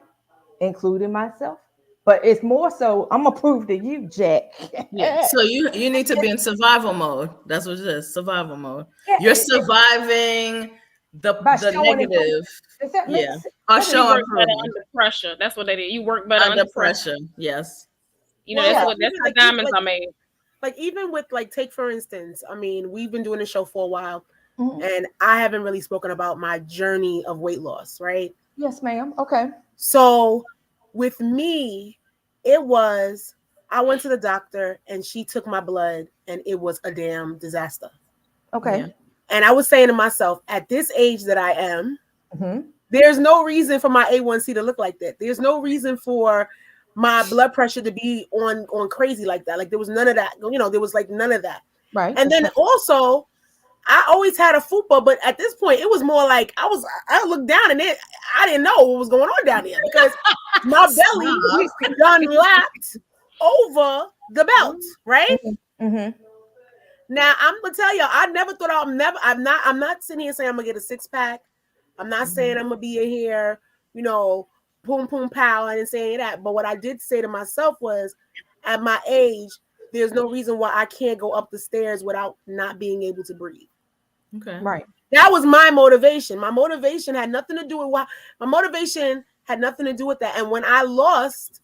including myself. But it's more so, I'm gonna prove to you, Jack. Yeah. So you need to be in survival mode. That's what it is. Survival mode. You're surviving the negative. Does that make sense? Or show better under pressure. That's what they did. You work better under pressure. Yes. You know, that's how diamonds are made. Like, even with, like, take for instance, I mean, we've been doing the show for a while, and I haven't really spoken about my journey of weight loss, right? Yes, ma'am. Okay. So with me, I went to the doctor and she took my blood and it was a damn disaster. Okay. Yeah. And I was saying to myself, at this age that I am, there's no reason for my A1C to look like that. There's no reason for my blood pressure to be on crazy like that. Like, there was none of that. You know, there was like none of that. Right. And then also, I always had a fupa, but at this point, it was more like I looked down and I didn't know what was going on down there, because my belly done lapped over the belt, right? Now I'm gonna tell y'all, I never thought I'm not sitting here saying I'm gonna get a 6-pack. I'm not saying I'm gonna be in here, you know, boom, boom, pow. I didn't say any of that. But what I did say to myself was, at my age, there's no reason why I can't go up the stairs without not being able to breathe. Okay. Right. That was my motivation. My motivation had nothing to do with that. And when I lost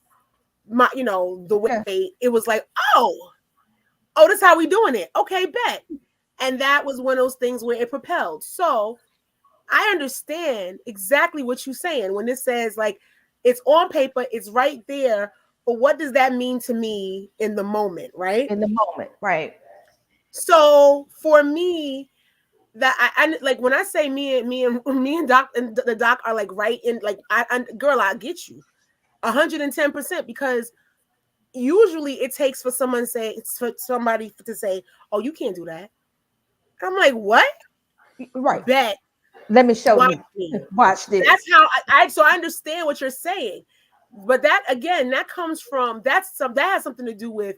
my, you know, the weight, it was like, oh, that's how we doing it. Okay, bet. And that was one of those things where it propelled. So I understand exactly what you're saying when it says, like, it's on paper, it's right there, but what does that mean to me in the moment, right? In the moment, right. So for me, that I like, when I say me and Doc and the Doc are like right in, like, girl, I get you 110%, because usually it takes for somebody to say, oh, you can't do that. I'm like, what? Right. Bet. Let me show you. Watch this. That's how I understand what you're saying. But that, again, that comes from, that has something to do with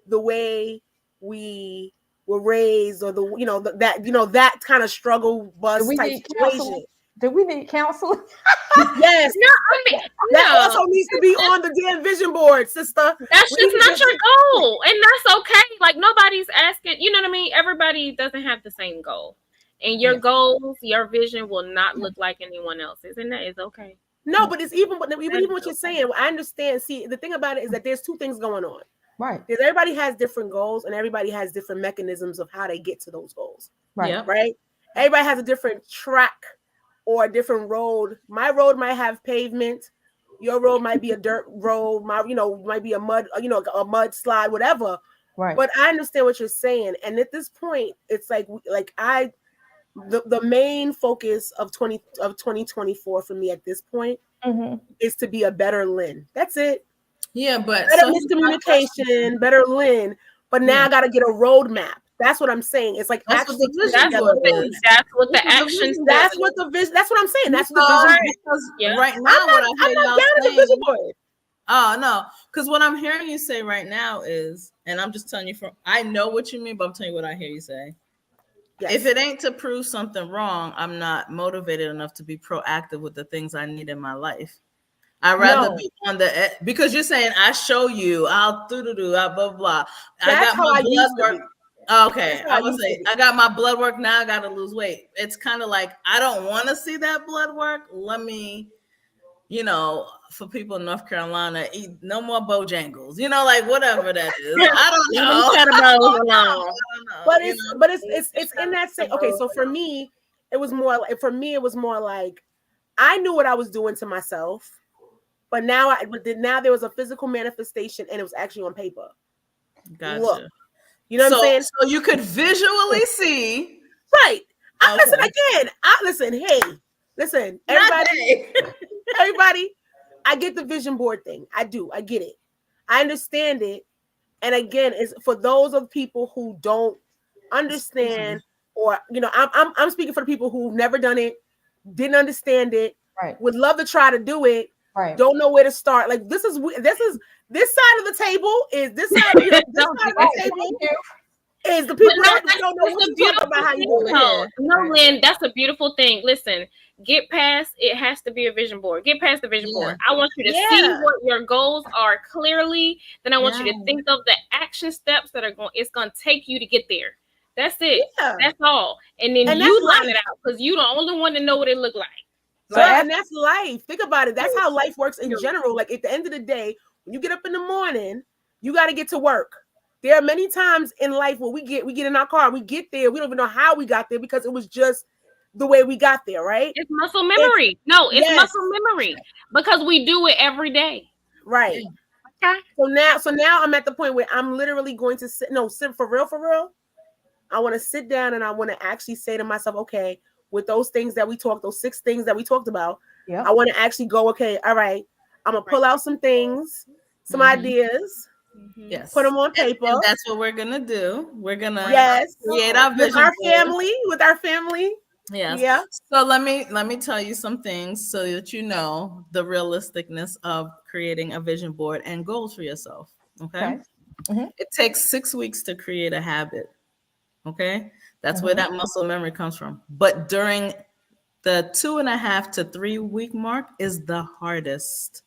the way we were raised, or that kind of struggle bus type situation. Do we need counseling? Yes. No, I mean, that also needs to be on the damn vision board, sister. That's just not your goal, and that's okay. Like, nobody's asking. You know what I mean? Everybody doesn't have the same goal, and your goals, your vision will not look like anyone else's, and that is okay. No, but it's even what you're saying. I understand. See, the thing about it is that there's two things going on. Right. Because everybody has different goals, and everybody has different mechanisms of how they get to those goals. Right. Yep. Right. Everybody has a different track or a different road. My road might have pavement. Your road might be a dirt road. Might be a mud, a mud slide, whatever. Right. But I understand what you're saying. And at this point, it's like the main focus of 2024 for me at this point is to be a better Lynn. That's it. Yeah, but better miscommunication, better Lynn. But now I got to get a roadmap. That's what I'm saying. It's like that's what the action. That's what the vision. That's what I'm saying. That's what the vision. Because right now, I'm not down to the vision board. Oh no, because what I'm hearing you say right now is, and I'm just telling you I know what you mean, but I'm telling you what I hear you say. Yes. If it ain't to prove something wrong, I'm not motivated enough to be proactive with the things I need in my life. I'd rather be on because you're saying I show you, I'll blah blah blah. That's how I used to be. Okay, I would say I got my blood work now. I got to lose weight. It's kind of like I don't want to see that blood work. Let me, for people in North Carolina, eat no more Bojangles. Like whatever that is. I don't know. I don't know. But it's in that same. Okay, so for me, it was more like I knew what I was doing to myself, but now there was a physical manifestation, and it was actually on paper. Gotcha. Look, you know what I'm saying? So you could visually see. Right. Listen again. Listen, everybody, I get the vision board thing. I do. I get it. I understand it. And again, it's for those of people who don't understand, or I'm speaking for the people who've never done it, didn't understand it, right, would love to try to do it, right, don't know where to start. Like this side of the table is this side. This side of the table is the people that don't know what to talk about how you do it. No, Lynn, that's a beautiful thing. Listen, get past it. Has to be a vision board. Get past the vision board. I want you to see what your goals are clearly. Then I want you to think of the action steps that it's going to take you to get there. That's it. That's all. And then you line it out, because you're the only one to know what it look like. So, and that's life. Think about it. That's how life works in general. Like at the end of the day, when you get up in the morning, you got to get to work. There are many times in life where we get in our car, we get there, we don't even know how we got there because it was just the way we got there, right? It's muscle memory. It's muscle memory because we do it every day. Right. Okay. So now I'm at the point where I'm literally going to sit for real. I want to sit down and I want to actually say to myself, okay, with those things that we talked, those 6 things that we talked about, I want to actually go, okay, all right, I'm going to pull out some things, some ideas. Yes. Put them on paper. And that's what we're gonna do. We're gonna create our vision with our family. Yes. Yeah. So let me tell you some things so that you know the realisticness of creating a vision board and goals for yourself. Okay. Mm-hmm. It takes 6 weeks to create a habit. Okay. That's where that muscle memory comes from. But during the 2.5 to 3 week mark is the hardest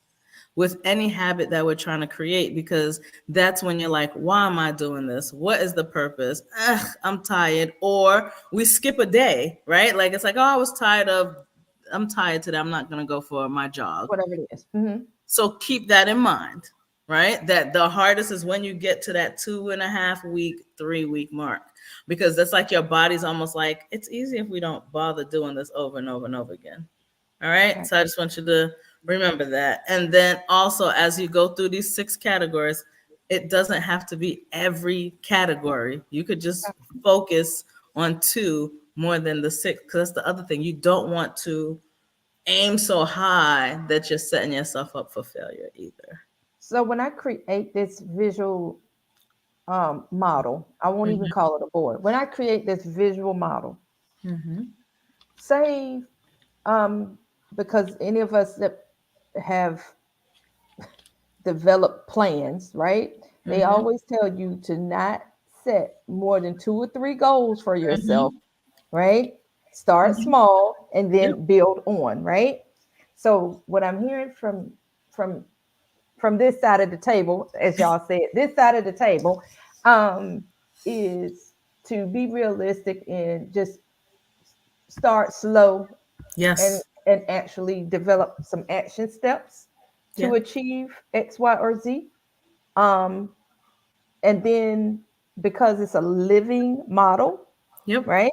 with any habit that we're trying to create, because that's when you're like, why am I doing this? What is the purpose? I'm tired. Or we skip a day, right? Like, it's like, oh, I'm tired today. I'm not going to go for my jog. Whatever it is. Mm-hmm. So keep that in mind, right? That the hardest is when you get to that 2.5 week, 3 week mark, because that's like your body's almost like, it's easy if we don't bother doing this over and over and over again. All right. Okay. So I just want you to remember that. And then also, as you go through these 6 categories, it doesn't have to be every category. You could just focus on 2 more than the 6, because that's the other thing. You don't want to aim so high that you're setting yourself up for failure either. So when I create this visual model, I won't even call it a board. When I create this visual model, say, because any of us that have developed plans, right? They always tell you to not set more than 2 or 3 goals for yourself, right? Start small and then build on, right? So what I'm hearing from this side of the table, as y'all said, this side of the table, is to be realistic and just start slow. Yes. And actually develop some action steps to achieve X, Y, or Z. And then because it's a living model, right?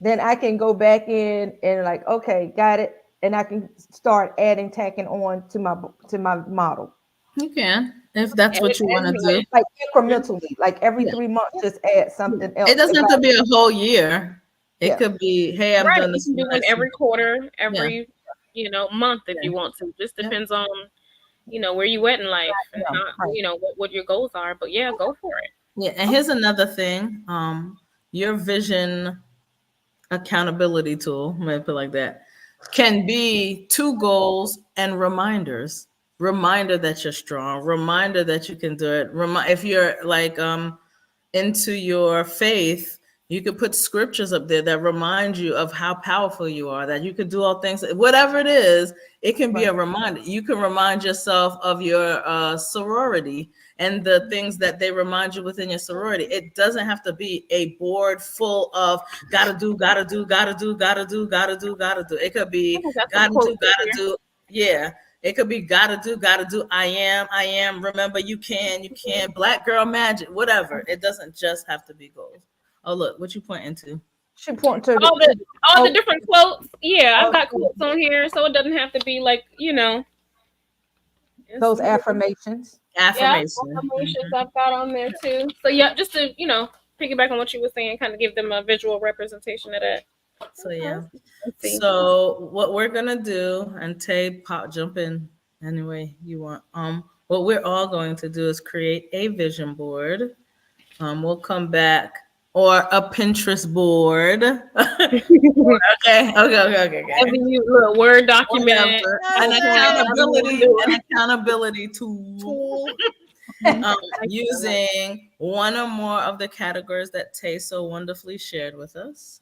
Then I can go back in and like, okay, got it. And I can start tacking on to my model. You can, if that's what you want to do. Like incrementally, like every 3 months, just add something else. It doesn't have to be a whole year. It could be, hey, I'm doing this. You can do it every quarter, every month if you want to. Just depends on where you at in life and how, what your goals are. But go for it. Yeah, and here's another thing. Your vision accountability tool, I'm gonna put it like that, can be 2 goals and reminders. Reminder that you're strong. Reminder that you can do it. If you're like into your faith, You could put scriptures up there that remind you of how powerful you are, that you could do all things, whatever it is, it can be a reminder. You can remind yourself of your sorority and the things that they remind you within your sorority. It doesn't have to be a board full of gotta do, gotta do, gotta do, gotta do, gotta do, gotta do. It could be gotta do, gotta do. Yeah. It could be gotta do, I am, remember you can, black girl magic, whatever. It doesn't just have to be goals. Oh, look, what you pointing to? She pointing to all the different quotes. Yeah, I've got quotes on here, so it doesn't have to be like, those affirmations. Affirmations I've got on there too. So yeah, just to, piggyback on what you were saying, kind of give them a visual representation of that. So yeah. So what we're gonna do, and Tay, jump in any way you want. What we're all going to do is create a vision board. We'll come back, or a Pinterest board. Okay. Little Word document. An accountability tool. Using one or more of the categories that Tay so wonderfully shared with us,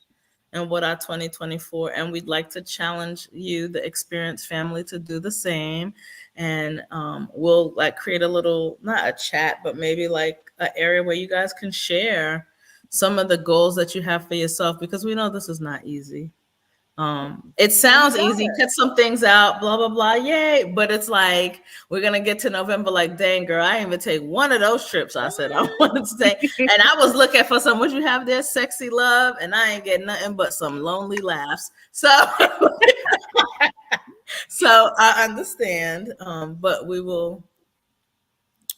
and what our 2024, and we'd like to challenge you, the experienced family, to do the same. And we'll create a little, not a chat, but maybe an area where you guys can share some of the goals that you have for yourself, because we know this is not easy. It sounds easy, cut some things out, blah, blah, blah, yay. But it's we're going to get to November, dang, girl, I didn't even take one of those trips I said I wanted to take. And I was looking for some, what you have there, sexy love, and I ain't getting nothing but some lonely laughs. So, so I understand, but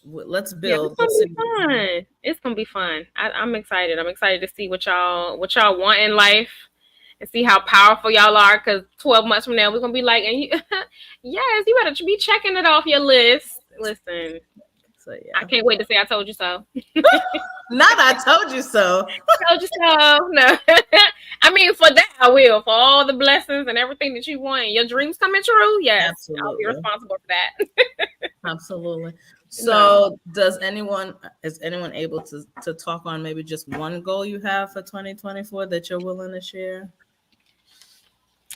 let's build. Yeah, it's gonna be fun. It's gonna be fun. I'm excited. I'm excited to see what y'all want in life, and see how powerful y'all are. Because 12 months from now, we're gonna be like, and yes, you better be checking it off your list. Listen, so yeah, I can't wait to say I told you so. Not I told you so. Told you so. No, I mean, for that I will. For all the blessings and everything that you want, your dreams coming true. Yes, absolutely. I'll be responsible for that. Absolutely. So is anyone able to talk on maybe just one goal you have for 2024 that you're willing to share?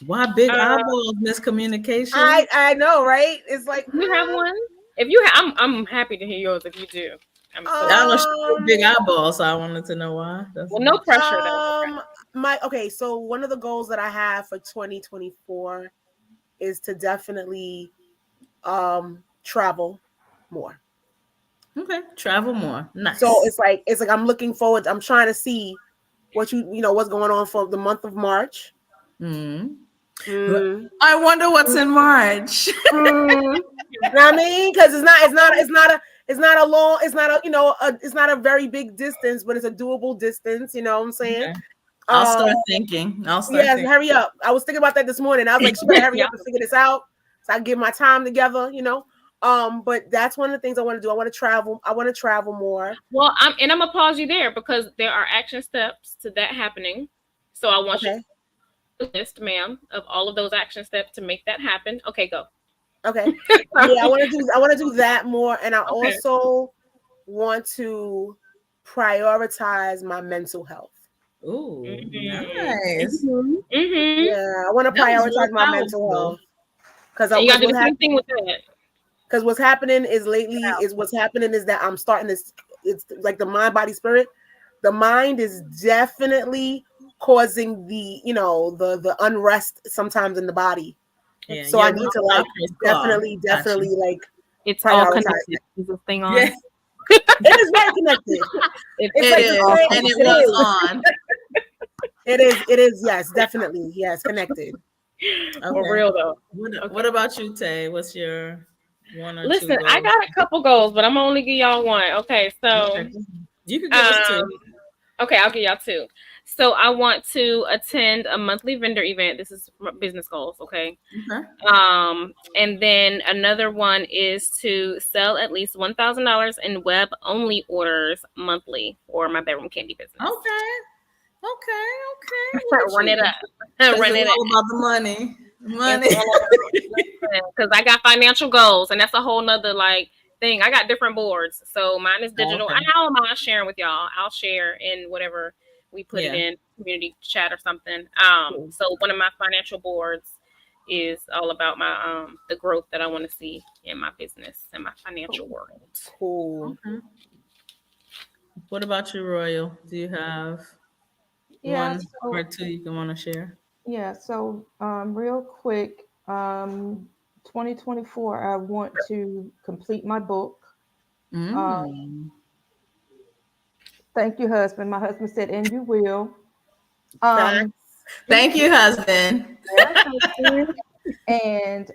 Why big eyeballs, miscommunication? I know, right? It's you have one? If you have, I'm happy to hear yours if you do. I don't know, big eyeballs, so I wanted to know why. Well, no pressure though. So one of the goals that I have for 2024 is to definitely travel more. Okay, travel more. Nice. So it's like I'm looking forward. I'm trying to see what what's going on for the month of March. I wonder what's in March. You know what I mean? Because it's not a very big distance, but it's a doable distance. You know what I'm saying? Okay. I'll start thinking. Hurry up. I was thinking about that this morning. I was like, she better hurry up and figure this out so I can get my time together. But that's one of the things I want to do. I want to travel more. Well, I'm gonna pause you there because there are action steps to that happening. So I want you to list, ma'am, of all of those action steps to make that happen. Okay, go. Okay. Yeah, I want to do that more, and I also want to prioritize my mental health. Ooh, nice. Yeah, I want to prioritize my mental health because you got to do the same thing with that. Because what's happening is that I'm starting this. It's like the mind, body, spirit. The mind is definitely causing the unrest sometimes in the body. Yeah, so I need to definitely it's all connected. Is this thing on? Yeah. It is very connected. It was on. It is. Yes, definitely. Yes, connected. Okay. For real though. What about you, Tay? What's your one or Listen, two goals? I got a couple goals, but I'm only give y'all one. Okay, so you can give us two. Okay, I'll give y'all two. So I want to attend a monthly vendor event. This is business goals, okay? And then another one is to sell at least $1,000 in web-only orders monthly for my bedroom candy business. Okay. Run it up. Run it all about the money. Because I got financial goals, and that's a whole nother thing. I got different boards. So mine is digital. Okay. And how am I sharing with y'all? I'll share in whatever We put it Yeah. in community chat or something. So one of my financial boards is all about my the growth that I want to see in my business and my financial world. Cool. Okay. What about you, Royal? Do you have Yeah, one or two you can want to share? real quick, 2024, I want to complete my book. Uh, Mm. thank you, husband. My husband said, and you will. Facts. Um, Thank you, husband. yeah, husband. And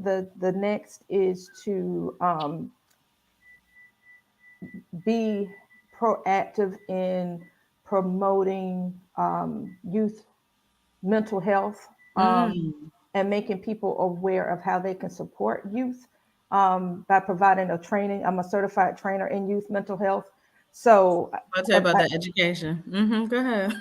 the next is to be proactive in promoting youth mental health, Mm. and making people aware of how they can support youth, by providing a training. I'm a certified trainer in youth mental health. So, I'll tell you about that education. Go ahead.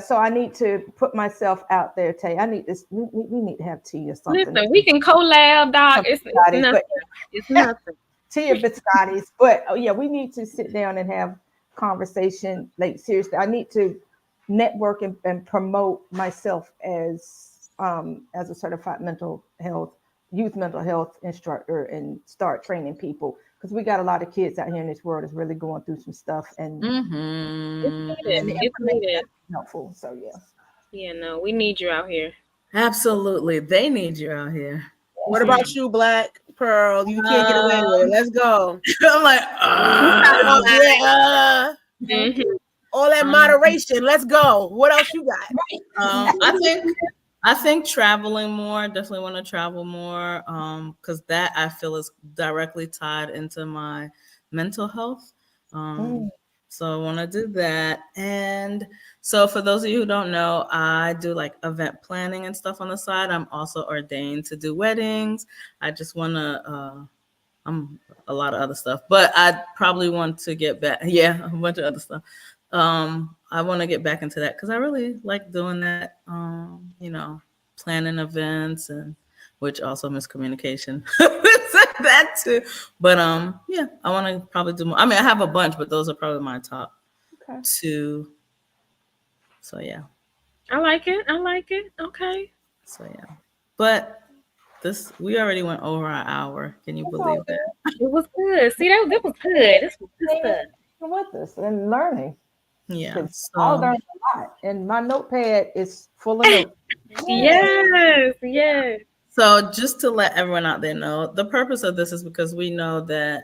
so I need to put myself out there, Tay. I need this. We need to have tea or something. Listen, we can collab, dog. Some It's biscottis, nothing. but It's nothing. tea or biscottis. But oh yeah, we need to sit down and have conversation. Like seriously, I need to network and promote myself as a certified youth mental health instructor, and start training people, because we got a lot of kids out here in this world that's really going through some stuff, It's needed. and the It's information needed. is helpful. So yeah. Yeah, no, we need you out here. Absolutely. They need you out here. What about you, Black Pearl? You can't get away with it. Um, Let's go. I'm like, Oh, yeah. Mm-hmm. All that um, moderation. Let's go. What else you got? I think traveling more. Definitely want to travel more. Because that I feel is directly tied into my mental health. Um, Mm. so I want to do that. And so for those of you who don't know, I do like event planning and stuff on the side. I'm also ordained to do weddings. I just want to. I'm a lot of other stuff, but I probably want to get back. Yeah, a bunch of other stuff. I want to get back into that because I really like doing that. Planning events and which also miscommunication that too. But yeah, I want to probably do more. I mean, I have a bunch, but those are probably my top Okay. two. So yeah, I like it. I like it. Okay. so yeah. But this we already went over our hour. Can you That's all believe that? It was good. See, that was good. This was good good. stuff. With us and learning, Yeah. because I So learned a lot, and my notepad is full of notes. Yes, yes. So, just to let everyone out there know, the purpose of this is because we know that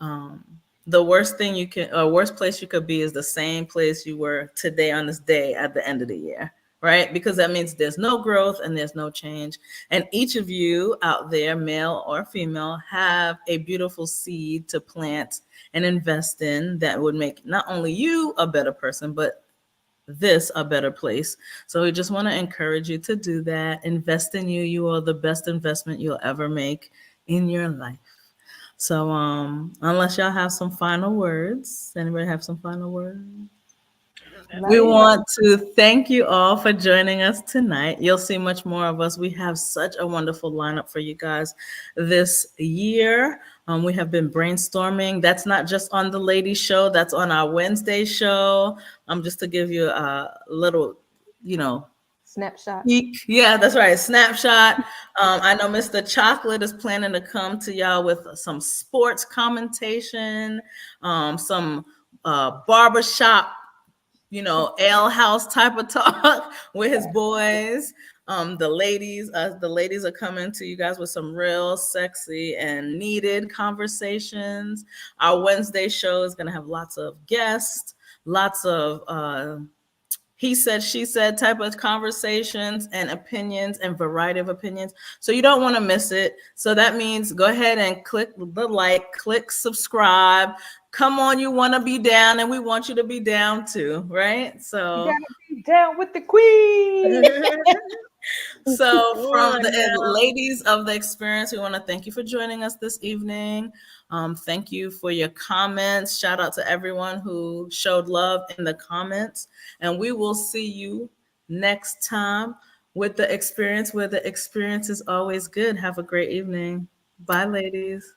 um, the worst thing you can, or worst place you could be, is the same place you were today on this day at the end of the year, right? Because that means there's no growth and there's no change. And each of you out there, male or female, have a beautiful seed to plant and invest in that would make not only you a better person, but this a better place. So we just want to encourage you to do that. Invest in you. You are the best investment you'll ever make in your life. So unless y'all have some final words, anybody have some final words? We Ladies, want to thank you all for joining us tonight. You'll see much more of us. We have such a wonderful lineup for you guys this year. We have been brainstorming. That's not just on the ladies' show, that's on our Wednesday show. Just to give you a little, you know, snapshot. peek. Yeah, that's right. Snapshot. I know Mr. Chocolate is planning to come to y'all with some sports commentation, some barbershop, ale house type of talk with his boys. The ladies are coming to you guys with some real sexy and needed conversations. Our Wednesday show is going to have lots of guests, lots of he said, she said type of conversations and opinions and variety of opinions. So you don't want to miss it. So that means go ahead and click the like, click subscribe. Come on, you want to be down, and we want you to be down too, right? You gotta be down with the queen. So from on the now. ladies of the experience, we want to thank you for joining us this evening. Thank you for your comments. Shout out to everyone who showed love in the comments. And we will see you next time with the experience, where the experience is always good. Have a great evening. Bye, ladies.